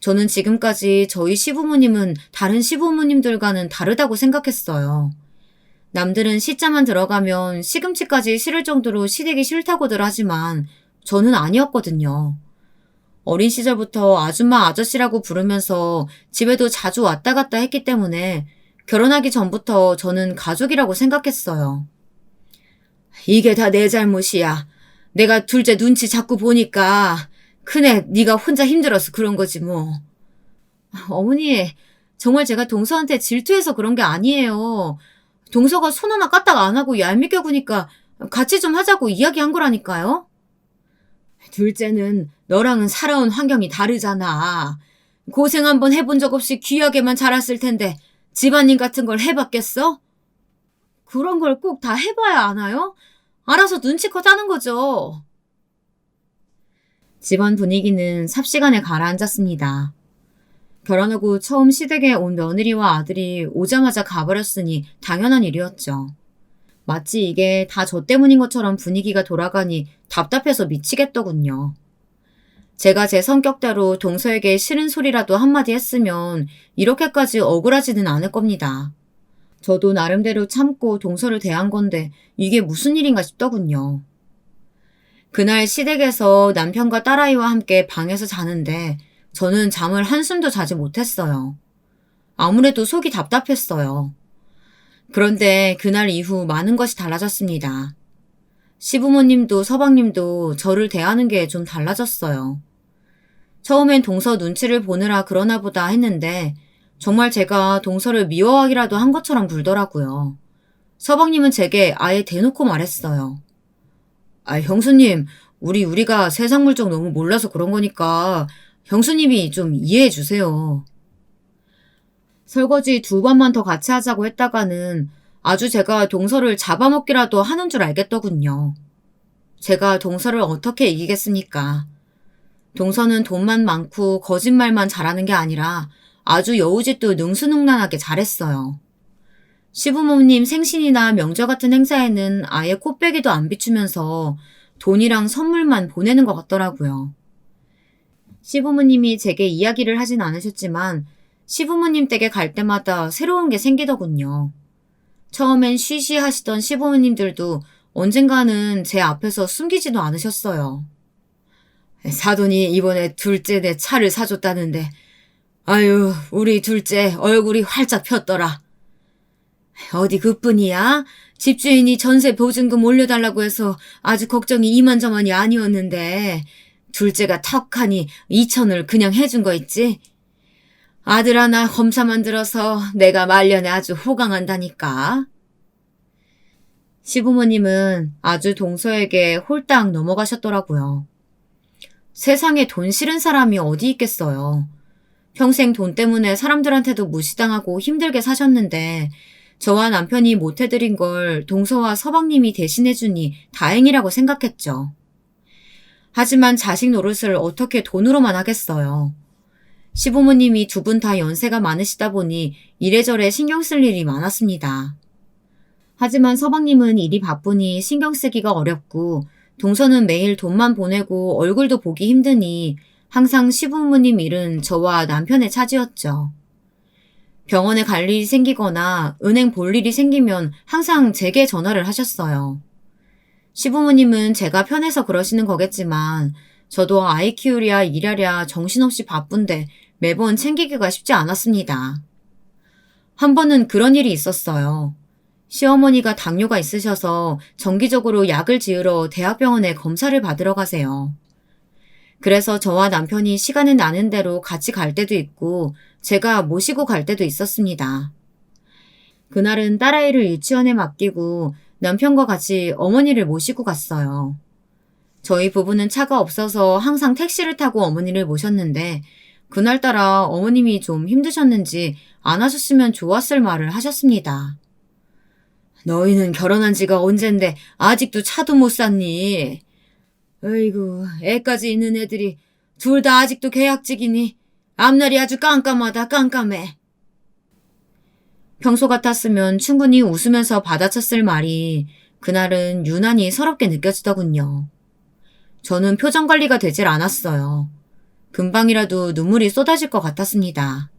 저는 지금까지 저희 시부모님은 다른 시부모님들과는 다르다고 생각했어요. 남들은 시자만 들어가면 시금치까지 싫을 정도로 시댁이 싫다고들 하지만 저는 아니었거든요. 어린 시절부터 아줌마 아저씨라고 부르면서 집에도 자주 왔다 갔다 했기 때문에 결혼하기 전부터 저는 가족이라고 생각했어요. 이게 다 내 잘못이야. 내가 둘째 눈치 자꾸 보니까 큰애 네가 혼자 힘들어서 그런 거지 뭐. 어머니, 정말 제가 동서한테 질투해서 그런 게 아니에요. 동서가 손 하나 까딱 안 하고 얄밉게 구니까 같이 좀 하자고 이야기한 거라니까요. 둘째는 너랑은 살아온 환경이 다르잖아. 고생 한번 해본 적 없이 귀하게만 자랐을 텐데 집안일 같은 걸 해봤겠어? 그런 걸 꼭 다 해봐야 아나요? 알아서 눈치껏 하는 거죠. 집안 분위기는 삽시간에 가라앉았습니다. 결혼하고 처음 시댁에 온 며느리와 아들이 오자마자 가버렸으니 당연한 일이었죠. 마치 이게 다 저 때문인 것처럼 분위기가 돌아가니 답답해서 미치겠더군요. 제가 제 성격대로 동서에게 싫은 소리라도 한마디 했으면 이렇게까지 억울하지는 않을 겁니다. 저도 나름대로 참고 동서를 대한 건데 이게 무슨 일인가 싶더군요. 그날 시댁에서 남편과 딸아이와 함께 방에서 자는데 저는 잠을 한숨도 자지 못했어요. 아무래도 속이 답답했어요. 그런데 그날 이후 많은 것이 달라졌습니다. 시부모님도 서방님도 저를 대하는 게 좀 달라졌어요. 처음엔 동서 눈치를 보느라 그러나 보다 했는데 정말 제가 동서를 미워하기라도 한 것처럼 굴더라고요. 서방님은 제게 아예 대놓고 말했어요. 형수님, 우리가 세상 물정 너무 몰라서 그런 거니까 형수님이 좀 이해해 주세요. 설거지 2번만 더 같이 하자고 했다가는 아주 제가 동서를 잡아먹기라도 하는 줄 알겠더군요. 제가 동서를 어떻게 이기겠습니까? 동서는 돈만 많고 거짓말만 잘하는 게 아니라 아주 여우짓도 능수능란하게 잘했어요. 시부모님 생신이나 명절 같은 행사에는 아예 코빼기도 안 비추면서 돈이랑 선물만 보내는 것 같더라고요. 시부모님이 제게 이야기를 하진 않으셨지만 시부모님 댁에 갈 때마다 새로운 게 생기더군요. 처음엔 쉬쉬하시던 시부모님들도 언젠가는 제 앞에서 숨기지도 않으셨어요. 사돈이 이번에 둘째 내 차를 사줬다는데 아유 우리 둘째 얼굴이 활짝 폈더라. 어디 그뿐이야? 집주인이 전세 보증금 올려달라고 해서 아주 걱정이 이만저만이 아니었는데 둘째가 턱하니 2천을 그냥 해준 거 있지? 아들 하나 검사만 들어서 내가 말년에 아주 호강한다니까. 시부모님은 아주 동서에게 홀딱 넘어가셨더라고요. 세상에 돈 싫은 사람이 어디 있겠어요. 평생 돈 때문에 사람들한테도 무시당하고 힘들게 사셨는데 저와 남편이 못해드린 걸 동서와 서방님이 대신해주니 다행이라고 생각했죠. 하지만 자식 노릇을 어떻게 돈으로만 하겠어요. 시부모님이 2분 다 연세가 많으시다 보니 이래저래 신경 쓸 일이 많았습니다. 하지만 서방님은 일이 바쁘니 신경 쓰기가 어렵고 동서는 매일 돈만 보내고 얼굴도 보기 힘드니 항상 시부모님 일은 저와 남편의 차지였죠. 병원에 갈 일이 생기거나 은행 볼 일이 생기면 항상 제게 전화를 하셨어요. 시부모님은 제가 편해서 그러시는 거겠지만 저도 아이 키우랴 일하랴 정신없이 바쁜데 매번 챙기기가 쉽지 않았습니다. 한 번은 그런 일이 있었어요. 시어머니가 당뇨가 있으셔서 정기적으로 약을 지으러 대학병원에 검사를 받으러 가세요. 그래서 저와 남편이 시간이 나는 대로 같이 갈 때도 있고 제가 모시고 갈 때도 있었습니다. 그날은 딸아이를 유치원에 맡기고 남편과 같이 어머니를 모시고 갔어요. 저희 부부는 차가 없어서 항상 택시를 타고 어머니를 모셨는데 그날따라 어머님이 좀 힘드셨는지 안 하셨으면 좋았을 말을 하셨습니다. 너희는 결혼한 지가 언젠데 아직도 차도 못 샀니? 어이구, 애까지 있는 애들이 둘 다 아직도 계약직이니 앞날이 아주 깜깜하다, 깜깜해. 평소 같았으면 충분히 웃으면서 받아쳤을 말이 그날은 유난히 서럽게 느껴지더군요. 저는 표정 관리가 되질 않았어요. 금방이라도 눈물이 쏟아질 것 같았습니다.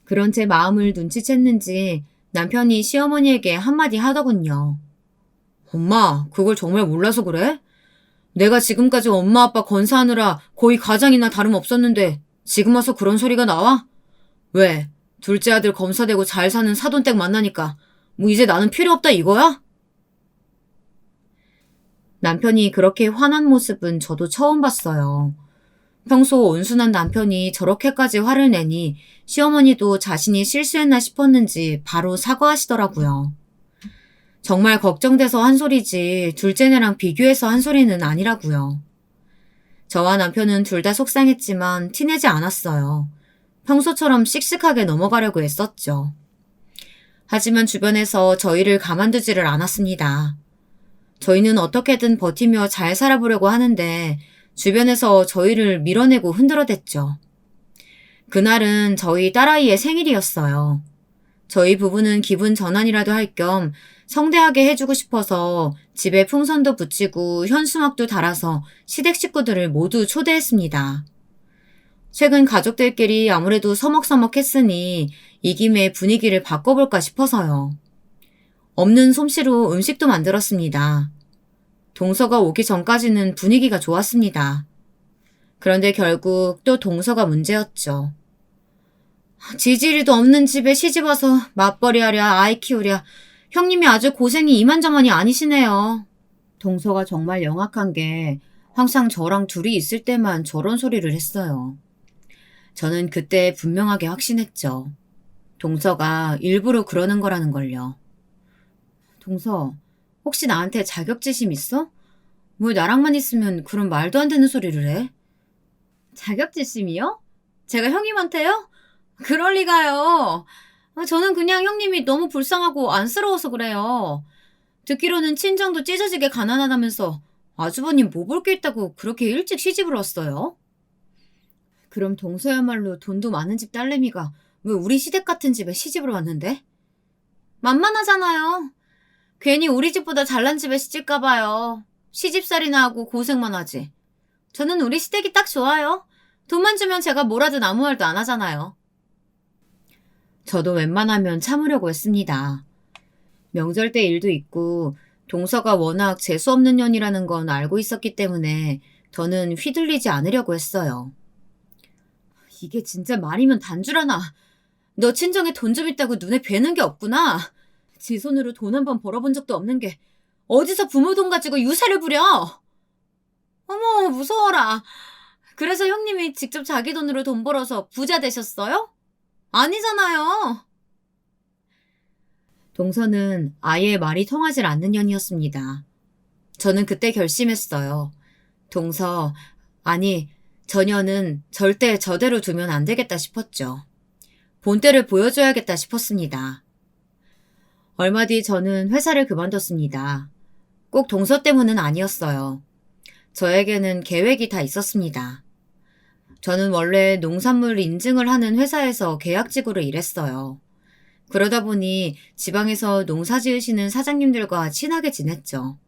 그런 제 마음을 눈치챘는지 남편이 시어머니에게 한마디 하더군요. 엄마, 그걸 정말 몰라서 그래? 내가 지금까지 엄마 아빠 건사하느라 거의 가장이나 다름없었는데 지금 와서 그런 소리가 나와? 왜? 둘째 아들 검사되고 잘 사는 사돈댁 만나니까 뭐 이제 나는 필요 없다 이거야? 남편이 그렇게 화난 모습은 저도 처음 봤어요. 평소 온순한 남편이 저렇게까지 화를 내니 시어머니도 자신이 실수했나 싶었는지 바로 사과하시더라고요. 정말 걱정돼서 한 소리지 둘째네랑 비교해서 한 소리는 아니라고요. 저와 남편은 둘 다 속상했지만 티내지 않았어요. 평소처럼 씩씩하게 넘어가려고 했었죠. 하지만 주변에서 저희를 가만두지를 않았습니다. 저희는 어떻게든 버티며 잘 살아보려고 하는데 주변에서 저희를 밀어내고 흔들어댔죠. 그날은 저희 딸아이의 생일이었어요. 저희 부부는 기분 전환이라도 할 겸 성대하게 해주고 싶어서 집에 풍선도 붙이고 현수막도 달아서 시댁 식구들을 모두 초대했습니다. 최근 가족들끼리 아무래도 서먹서먹했으니 이 김에 분위기를 바꿔볼까 싶어서요. 없는 솜씨로 음식도 만들었습니다. 동서가 오기 전까지는 분위기가 좋았습니다. 그런데 결국 또 동서가 문제였죠. 지지리도 없는 집에 시집와서 맞벌이하랴 아이 키우랴 형님이 아주 고생이 이만저만이 아니시네요. 동서가 정말 영악한 게 항상 저랑 둘이 있을 때만 저런 소리를 했어요. 저는 그때 분명하게 확신했죠. 동서가 일부러 그러는 거라는 걸요. 동서, 혹시 나한테 자격지심 있어? 뭘 나랑만 있으면 그런 말도 안 되는 소리를 해? 자격지심이요? 제가 형님한테요? 그럴 리가요. 저는 그냥 형님이 너무 불쌍하고 안쓰러워서 그래요. 듣기로는 친정도 찢어지게 가난하다면서 아주버님 뭐 볼 게 있다고 그렇게 일찍 시집을 왔어요? 그럼 동서야말로 돈도 많은 집 딸내미가 왜 우리 시댁 같은 집에 시집을 왔는데? 만만하잖아요. 괜히 우리 집보다 잘난 집에 시집가 봐요. 시집살이나 하고 고생만 하지. 저는 우리 시댁이 딱 좋아요. 돈만 주면 제가 뭘 하든 아무 말도 안 하잖아요. 저도 웬만하면 참으려고 했습니다. 명절 때 일도 있고 동서가 워낙 재수없는 년이라는 건 알고 있었기 때문에 더는 휘둘리지 않으려고 했어요. 이게 진짜 말이면 단주라나. 너 친정에 돈 좀 있다고 눈에 뵈는 게 없구나. 지 손으로 돈 한 번 벌어본 적도 없는 게 어디서 부모 돈 가지고 유세를 부려. 어머, 무서워라. 그래서 형님이 직접 자기 돈으로 돈 벌어서 부자 되셨어요? 아니잖아요. 동서는 아예 말이 통하질 않는 년이었습니다. 저는 그때 결심했어요. 동서, 아니, 저 년은 절대 저대로 두면 안 되겠다 싶었죠. 본때를 보여줘야겠다 싶었습니다. 얼마 뒤 저는 회사를 그만뒀습니다. 꼭 동서 때문은 아니었어요. 저에게는 계획이 다 있었습니다. 저는 원래 농산물 인증을 하는 회사에서 계약직으로 일했어요. 그러다 보니 지방에서 농사 지으시는 사장님들과 친하게 지냈죠.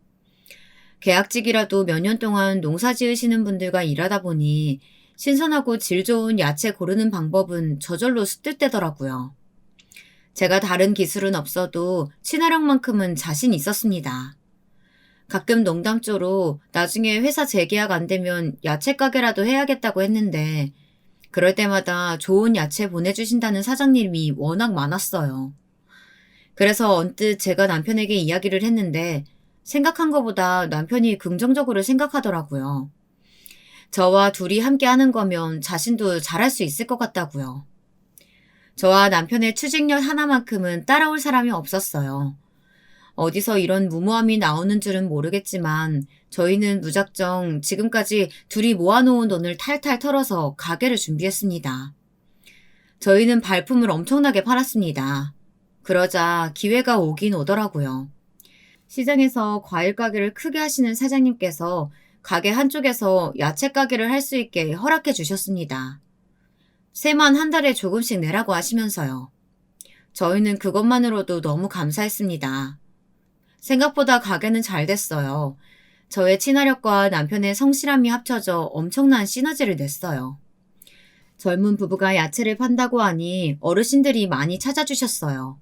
계약직이라도 몇 년 동안 농사 지으시는 분들과 일하다 보니 신선하고 질 좋은 야채 고르는 방법은 저절로 습득되더라고요. 제가 다른 기술은 없어도 친화력만큼은 자신 있었습니다. 가끔 농담조로 나중에 회사 재계약 안 되면 야채 가게라도 해야겠다고 했는데 그럴 때마다 좋은 야채 보내주신다는 사장님이 워낙 많았어요. 그래서 언뜻 제가 남편에게 이야기를 했는데 생각한 것보다 남편이 긍정적으로 생각하더라고요. 저와 둘이 함께 하는 거면 자신도 잘할 수 있을 것 같다고요. 저와 남편의 추진력 하나만큼은 따라올 사람이 없었어요. 어디서 이런 무모함이 나오는 줄은 모르겠지만 저희는 무작정 지금까지 둘이 모아놓은 돈을 탈탈 털어서 가게를 준비했습니다. 저희는 발품을 엄청나게 팔았습니다. 그러자 기회가 오긴 오더라고요. 시장에서 과일 가게를 크게 하시는 사장님께서 가게 한쪽에서 야채 가게를 할 수 있게 허락해 주셨습니다. 세만 한 달에 조금씩 내라고 하시면서요. 저희는 그것만으로도 너무 감사했습니다. 생각보다 가게는 잘 됐어요. 저의 친화력과 남편의 성실함이 합쳐져 엄청난 시너지를 냈어요. 젊은 부부가 야채를 판다고 하니 어르신들이 많이 찾아주셨어요.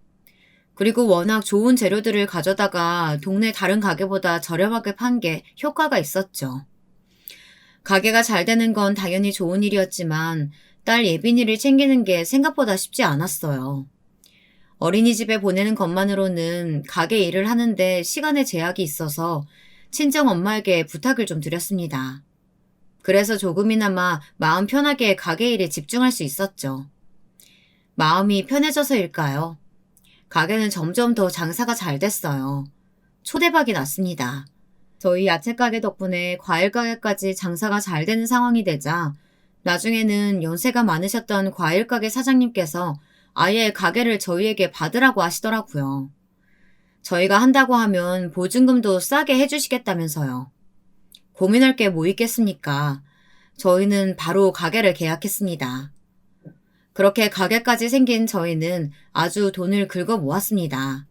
그리고 워낙 좋은 재료들을 가져다가 동네 다른 가게보다 저렴하게 판 게 효과가 있었죠. 가게가 잘 되는 건 당연히 좋은 일이었지만 딸 예빈이를 챙기는 게 생각보다 쉽지 않았어요. 어린이집에 보내는 것만으로는 가게 일을 하는데 시간에 제약이 있어서 친정 엄마에게 부탁을 좀 드렸습니다. 그래서 조금이나마 마음 편하게 가게 일에 집중할 수 있었죠. 마음이 편해져서일까요? 가게는 점점 더 장사가 잘 됐어요. 초대박이 났습니다. 저희 야채 가게 덕분에 과일 가게까지 장사가 잘 되는 상황이 되자 나중에는 연세가 많으셨던 과일 가게 사장님께서 아예 가게를 저희에게 받으라고 하시더라고요. 저희가 한다고 하면 보증금도 싸게 해주시겠다면서요. 고민할 게 뭐 있겠습니까? 저희는 바로 가게를 계약했습니다. 그렇게 가게까지 생긴 저희는 아주 돈을 긁어 모았습니다.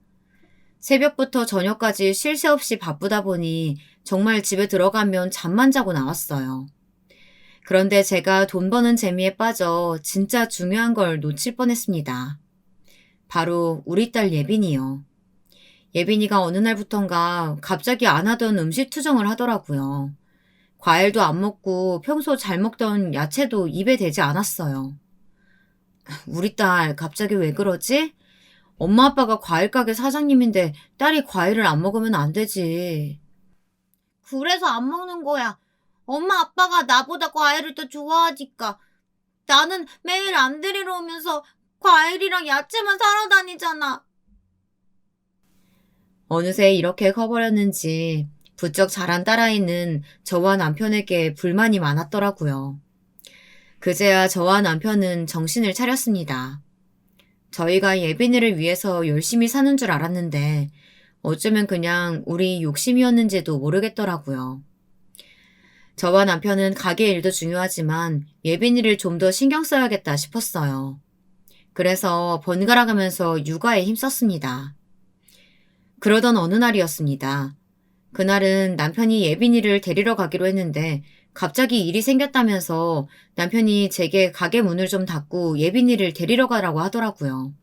새벽부터 저녁까지 쉴 새 없이 바쁘다 보니 정말 집에 들어가면 잠만 자고 나왔어요. 그런데 제가 돈 버는 재미에 빠져 진짜 중요한 걸 놓칠 뻔했습니다. 바로 우리 딸 예빈이요. 예빈이가 어느 날부턴가 갑자기 안 하던 음식 투정을 하더라고요. 과일도 안 먹고 평소 잘 먹던 야채도 입에 대지 않았어요. 우리 딸 갑자기 왜 그러지? 엄마 아빠가 과일 가게 사장님인데 딸이 과일을 안 먹으면 안 되지. 그래서 안 먹는 거야. 엄마 아빠가 나보다 과일을 더 좋아하니까. 나는 매일 안 데리러 오면서 과일이랑 야채만 사러 다니잖아. 어느새 이렇게 커버렸는지 부쩍 자란 딸아이는 저와 남편에게 불만이 많았더라고요. 그제야 저와 남편은 정신을 차렸습니다. 저희가 예빈이를 위해서 열심히 사는 줄 알았는데 어쩌면 그냥 우리 욕심이었는지도 모르겠더라고요. 저와 남편은 가게 일도 중요하지만 예빈이를 좀 더 신경 써야겠다 싶었어요. 그래서 번갈아 가면서 육아에 힘썼습니다. 그러던 어느 날이었습니다. 그날은 남편이 예빈이를 데리러 가기로 했는데 갑자기 일이 생겼다면서 남편이 제게 가게 문을 좀 닫고 예빈이를 데리러 가라고 하더라고요.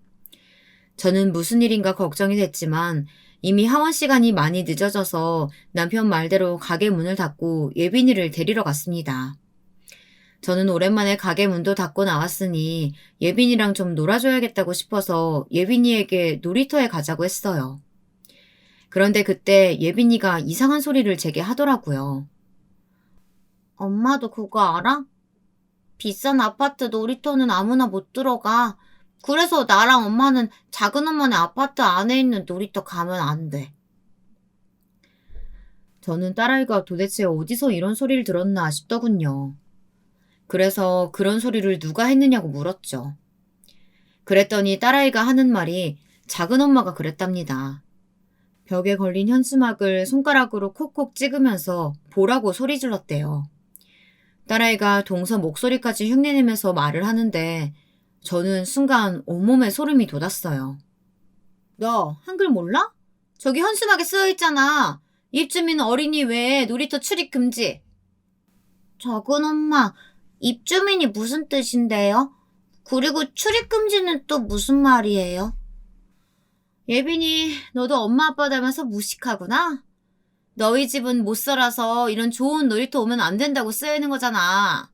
저는 무슨 일인가 걱정이 됐지만 이미 하원 시간이 많이 늦어져서 남편 말대로 가게 문을 닫고 예빈이를 데리러 갔습니다. 저는 오랜만에 가게 문도 닫고 나왔으니 예빈이랑 좀 놀아줘야겠다고 싶어서 예빈이에게 놀이터에 가자고 했어요. 그런데 그때 예빈이가 이상한 소리를 제게 하더라고요. 엄마도 그거 알아? 비싼 아파트 놀이터는 아무나 못 들어가. 그래서 나랑 엄마는 작은 엄마네 아파트 안에 있는 놀이터 가면 안 돼. 저는 딸아이가 도대체 어디서 이런 소리를 들었나 싶더군요. 그래서 그런 소리를 누가 했느냐고 물었죠. 그랬더니 딸아이가 하는 말이 작은 엄마가 그랬답니다. 벽에 걸린 현수막을 손가락으로 콕콕 찍으면서 보라고 소리 질렀대요. 딸아이가 동서 목소리까지 흉내내면서 말을 하는데 저는 순간 온몸에 소름이 돋았어요. 너 한글 몰라? 저기 현수막에 쓰여있잖아. 입주민 어린이 외에 놀이터 출입 금지. 작은 엄마, 입주민이 무슨 뜻인데요? 그리고 출입 금지는 또 무슨 말이에요? 예빈이, 너도 엄마 아빠 닮아서 무식하구나? 너희 집은 못 살아서 이런 좋은 놀이터 오면 안 된다고 쓰여있는 거잖아.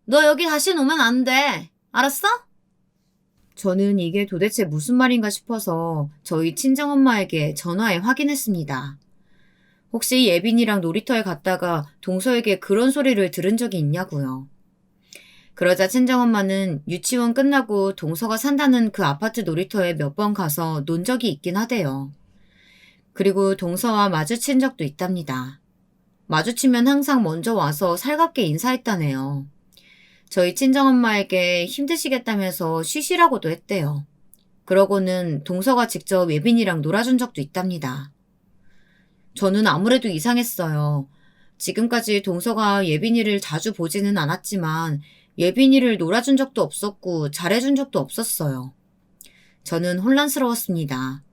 너 여기 다시는 오면 안 돼. 알았어? 저는 이게 도대체 무슨 말인가 싶어서 저희 친정엄마에게 전화해 확인했습니다. 혹시 예빈이랑 놀이터에 갔다가 동서에게 그런 소리를 들은 적이 있냐고요. 그러자 친정엄마는 유치원 끝나고 동서가 산다는 그 아파트 놀이터에 몇 번 가서 논 적이 있긴 하대요. 그리고 동서와 마주친 적도 있답니다. 마주치면 항상 먼저 와서 살갑게 인사했다네요. 저희 친정엄마에게 힘드시겠다면서 쉬시라고도 했대요. 그러고는 동서가 직접 예빈이랑 놀아준 적도 있답니다. 저는 아무래도 이상했어요. 지금까지 동서가 예빈이를 자주 보지는 않았지만 예빈이를 놀아준 적도 없었고 잘해준 적도 없었어요. 저는 혼란스러웠습니다.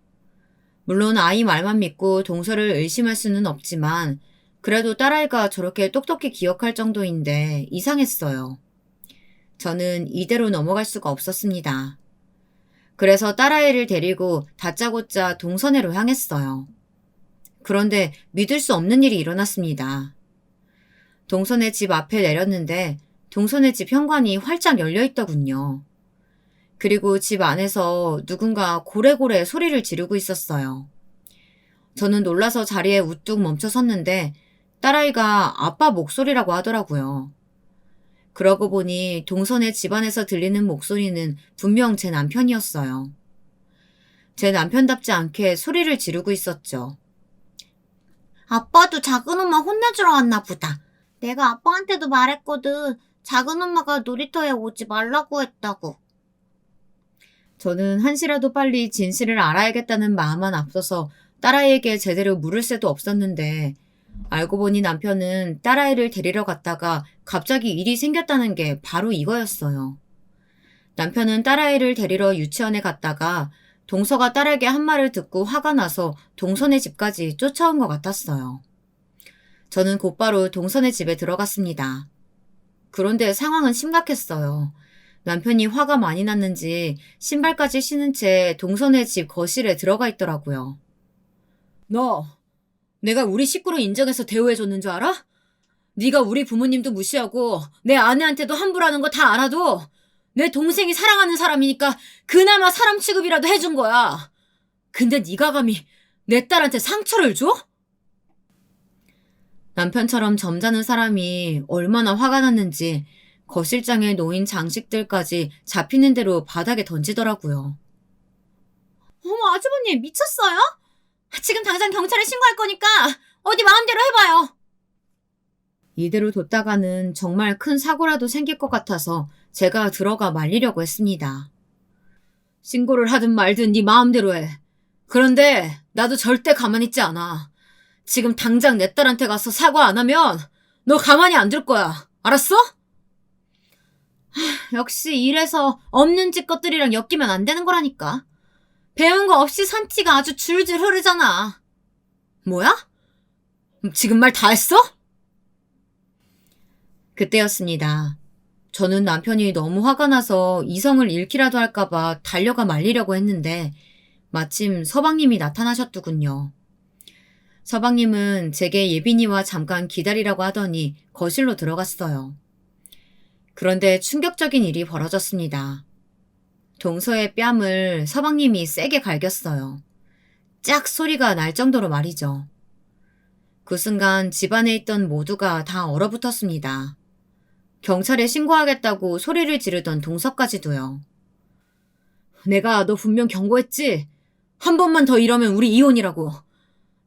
물론 아이 말만 믿고 동서를 의심할 수는 없지만 그래도 딸아이가 저렇게 똑똑히 기억할 정도인데 이상했어요. 저는 이대로 넘어갈 수가 없었습니다. 그래서 딸아이를 데리고 다짜고짜 동서내로 향했어요. 그런데 믿을 수 없는 일이 일어났습니다. 동서네 집 앞에 내렸는데 동서네 집 현관이 활짝 열려 있더군요. 그리고 집 안에서 누군가 고래고래 소리를 지르고 있었어요. 저는 놀라서 자리에 우뚝 멈춰 섰는데 딸아이가 아빠 목소리라고 하더라고요. 그러고 보니 동서네 집안에서 들리는 목소리는 분명 제 남편이었어요. 제 남편답지 않게 소리를 지르고 있었죠. 아빠도 작은 엄마 혼내주러 왔나 보다. 내가 아빠한테도 말했거든. 작은 엄마가 놀이터에 오지 말라고 했다고. 저는 한시라도 빨리 진실을 알아야겠다는 마음만 앞서서 딸아이에게 제대로 물을 새도 없었는데 알고 보니 남편은 딸아이를 데리러 갔다가 갑자기 일이 생겼다는 게 바로 이거였어요. 남편은 딸아이를 데리러 유치원에 갔다가 동서가 딸에게 한 말을 듣고 화가 나서 동서네 집까지 쫓아온 것 같았어요. 저는 곧바로 동서네 집에 들어갔습니다. 그런데 상황은 심각했어요. 남편이 화가 많이 났는지 신발까지 신은 채 동서네 집 거실에 들어가 있더라고요. 너, 내가 우리 식구로 인정해서 대우해줬는 줄 알아? 네가 우리 부모님도 무시하고 내 아내한테도 함부로 하는 거 다 알아도 내 동생이 사랑하는 사람이니까 그나마 사람 취급이라도 해준 거야. 근데 네가 감히 내 딸한테 상처를 줘? 남편처럼 점잖은 사람이 얼마나 화가 났는지 거실장에 놓인 장식들까지 잡히는 대로 바닥에 던지더라고요. 어머, 아주버님 미쳤어요? 지금 당장 경찰에 신고할 거니까 어디 마음대로 해봐요. 이대로 뒀다가는 정말 큰 사고라도 생길 것 같아서 제가 들어가 말리려고 했습니다. 신고를 하든 말든 네 마음대로 해. 그런데 나도 절대 가만히 있지 않아. 지금 당장 내 딸한테 가서 사과 안 하면 너 가만히 안 둘 거야. 알았어? 역시 이래서 없는 집 것들이랑 엮이면 안 되는 거라니까. 배운 거 없이 산티가 아주 줄줄 흐르잖아. 뭐야? 지금 말 다 했어? 그때였습니다. 저는 남편이 너무 화가 나서 이성을 잃기라도 할까봐 달려가 말리려고 했는데 마침 서방님이 나타나셨더군요. 서방님은 제게 예빈이와 잠깐 기다리라고 하더니 거실로 들어갔어요. 그런데 충격적인 일이 벌어졌습니다. 동서의 뺨을 서방님이 세게 갈겼어요. 짝 소리가 날 정도로 말이죠. 그 순간 집안에 있던 모두가 다 얼어붙었습니다. 경찰에 신고하겠다고 소리를 지르던 동서까지도요. 내가 너 분명 경고했지? 한 번만 더 이러면 우리 이혼이라고.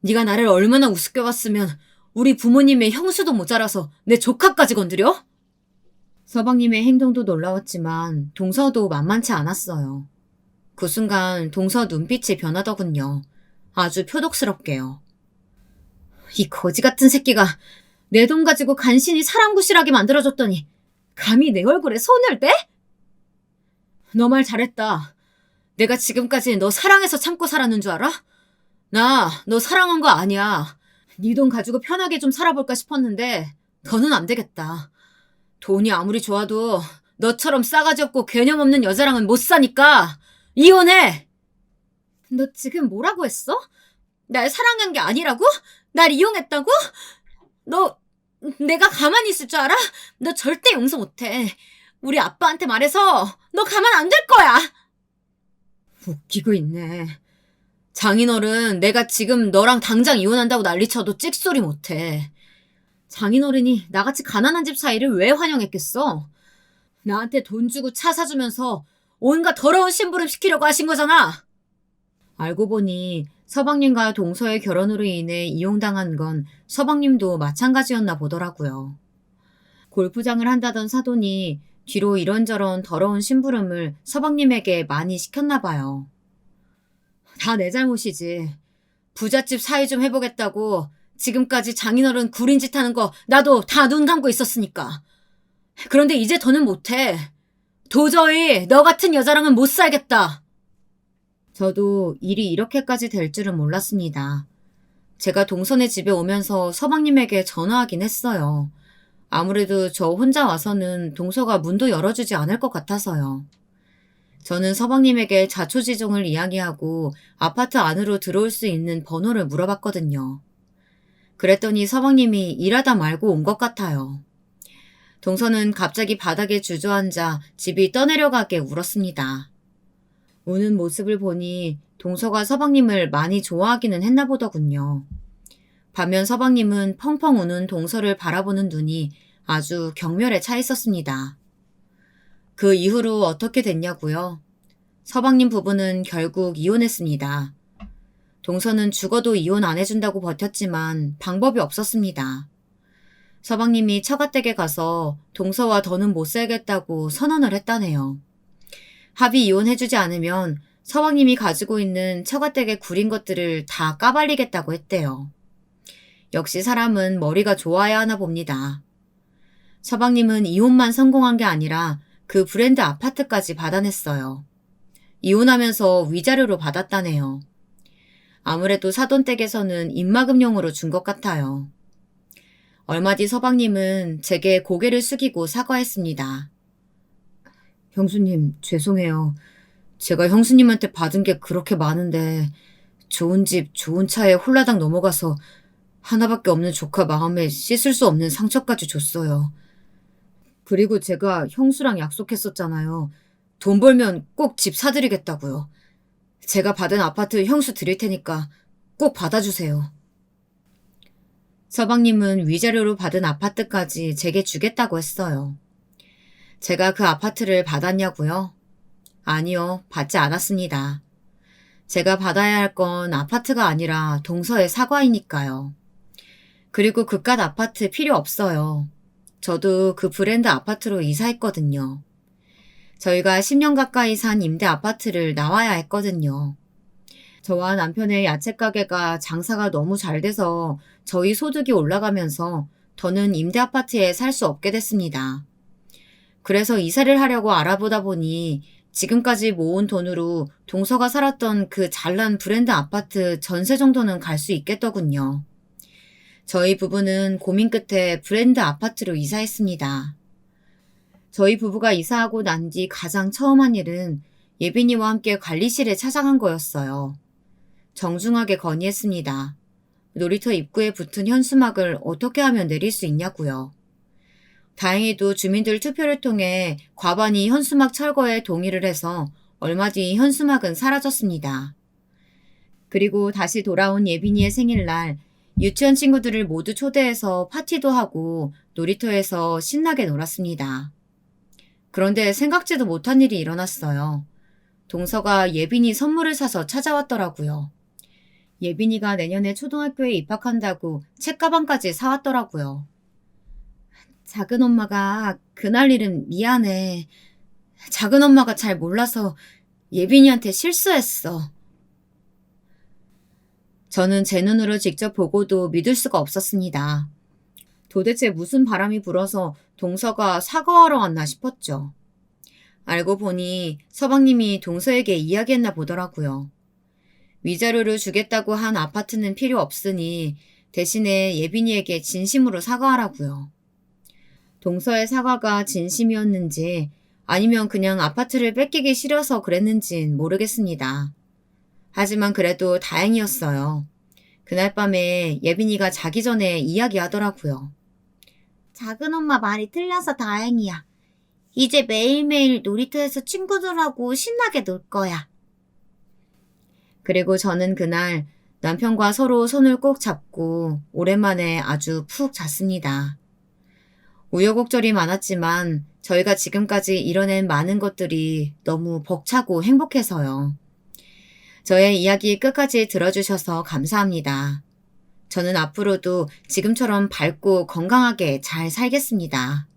네가 나를 얼마나 우습게 봤으면 우리 부모님의 형수도 모자라서 내 조카까지 건드려? 서방님의 행동도 놀라웠지만 동서도 만만치 않았어요. 그 순간 동서 눈빛이 변하더군요. 아주 표독스럽게요. 이 거지 같은 새끼가 내 돈 가지고 간신히 사람 구실하게 만들어줬더니 감히 내 얼굴에 손을 대? 너 말 잘했다. 내가 지금까지 너 사랑해서 참고 살았는 줄 알아? 나 너 사랑한 거 아니야. 네 돈 가지고 편하게 좀 살아볼까 싶었는데 더는 안 되겠다. 돈이 아무리 좋아도 너처럼 싸가지 없고 개념 없는 여자랑은 못 사니까 이혼해! 너 지금 뭐라고 했어? 날 사랑한 게 아니라고? 날 이용했다고? 너 내가 가만히 있을 줄 알아? 너 절대 용서 못해. 우리 아빠한테 말해서 너 가만 안 둘 거야. 웃기고 있네. 장인어른, 내가 지금 너랑 당장 이혼한다고 난리쳐도 찍소리 못해. 장인어른이 나같이 가난한 집 사이를 왜 환영했겠어? 나한테 돈 주고 차 사주면서 온갖 더러운 심부름 시키려고 하신 거잖아. 알고 보니 서방님과 동서의 결혼으로 인해 이용당한 건 서방님도 마찬가지였나 보더라고요. 골프장을 한다던 사돈이 뒤로 이런저런 더러운 심부름을 서방님에게 많이 시켰나 봐요. 다 내 잘못이지. 부잣집 사위 좀 해보겠다고 지금까지 장인어른 구린 짓 하는 거 나도 다 눈 감고 있었으니까. 그런데 이제 더는 못해. 도저히 너 같은 여자랑은 못 살겠다. 저도 일이 이렇게까지 될 줄은 몰랐습니다. 제가 동선의 집에 오면서 서방님에게 전화하긴 했어요. 아무래도 저 혼자 와서는 동서가 문도 열어주지 않을 것 같아서요. 저는 서방님에게 자초지종을 이야기하고 아파트 안으로 들어올 수 있는 번호를 물어봤거든요. 그랬더니 서방님이 일하다 말고 온 것 같아요. 동서는 갑자기 바닥에 주저앉아 집이 떠내려가게 울었습니다. 우는 모습을 보니 동서가 서방님을 많이 좋아하기는 했나 보더군요. 반면 서방님은 펑펑 우는 동서를 바라보는 눈이 아주 경멸에 차 있었습니다. 그 이후로 어떻게 됐냐고요? 서방님 부부는 결국 이혼했습니다. 동서는 죽어도 이혼 안 해준다고 버텼지만 방법이 없었습니다. 서방님이 처가댁에 가서 동서와 더는 못 살겠다고 선언을 했다네요. 합의 이혼해주지 않으면 서방님이 가지고 있는 처가댁에 구린 것들을 다 까발리겠다고 했대요. 역시 사람은 머리가 좋아야 하나 봅니다. 서방님은 이혼만 성공한 게 아니라 그 브랜드 아파트까지 받아냈어요. 이혼하면서 위자료로 받았다네요. 아무래도 사돈댁에서는 입막음용으로 준 것 같아요. 얼마 뒤 서방님은 제게 고개를 숙이고 사과했습니다. 형수님, 죄송해요. 제가 형수님한테 받은 게 그렇게 많은데 좋은 집, 좋은 차에 홀라당 넘어가서 하나밖에 없는 조카 마음에 씻을 수 없는 상처까지 줬어요. 그리고 제가 형수랑 약속했었잖아요. 돈 벌면 꼭 집 사드리겠다고요. 제가 받은 아파트 형수 드릴 테니까 꼭 받아주세요. 서방님은 위자료로 받은 아파트까지 제게 주겠다고 했어요. 제가 그 아파트를 받았냐고요? 아니요, 받지 않았습니다. 제가 받아야 할 건 아파트가 아니라 동서의 사과이니까요. 그리고 그깟 아파트 필요 없어요. 저도 그 브랜드 아파트로 이사했거든요. 저희가 10년 가까이 산 임대 아파트를 나와야 했거든요. 저와 남편의 야채 가게가 장사가 너무 잘 돼서 저희 소득이 올라가면서 더는 임대 아파트에 살 수 없게 됐습니다. 그래서 이사를 하려고 알아보다 보니 지금까지 모은 돈으로 동서가 살았던 그 잘난 브랜드 아파트 전세 정도는 갈 수 있겠더군요. 저희 부부는 고민 끝에 브랜드 아파트로 이사했습니다. 저희 부부가 이사하고 난 뒤 가장 처음 한 일은 예빈이와 함께 관리실에 찾아간 거였어요. 정중하게 건의했습니다. 놀이터 입구에 붙은 현수막을 어떻게 하면 내릴 수 있냐고요. 다행히도 주민들 투표를 통해 과반이 현수막 철거에 동의를 해서 얼마 뒤 현수막은 사라졌습니다. 그리고 다시 돌아온 예빈이의 생일날 유치원 친구들을 모두 초대해서 파티도 하고 놀이터에서 신나게 놀았습니다. 그런데 생각지도 못한 일이 일어났어요. 동서가 예빈이 선물을 사서 찾아왔더라고요. 예빈이가 내년에 초등학교에 입학한다고 책가방까지 사왔더라고요. 작은 엄마가 그날 일은 미안해. 작은 엄마가 잘 몰라서 예빈이한테 실수했어. 저는 제 눈으로 직접 보고도 믿을 수가 없었습니다. 도대체 무슨 바람이 불어서 동서가 사과하러 왔나 싶었죠. 알고 보니 서방님이 동서에게 이야기했나 보더라고요. 위자료를 주겠다고 한 아파트는 필요 없으니 대신에 예빈이에게 진심으로 사과하라고요. 동서의 사과가 진심이었는지 아니면 그냥 아파트를 뺏기기 싫어서 그랬는진 모르겠습니다. 하지만 그래도 다행이었어요. 그날 밤에 예빈이가 자기 전에 이야기하더라고요. 작은 엄마 말이 틀려서 다행이야. 이제 매일매일 놀이터에서 친구들하고 신나게 놀 거야. 그리고 저는 그날 남편과 서로 손을 꼭 잡고 오랜만에 아주 푹 잤습니다. 우여곡절이 많았지만 저희가 지금까지 이뤄낸 많은 것들이 너무 벅차고 행복해서요. 저의 이야기 끝까지 들어주셔서 감사합니다. 저는 앞으로도 지금처럼 밝고 건강하게 잘 살겠습니다.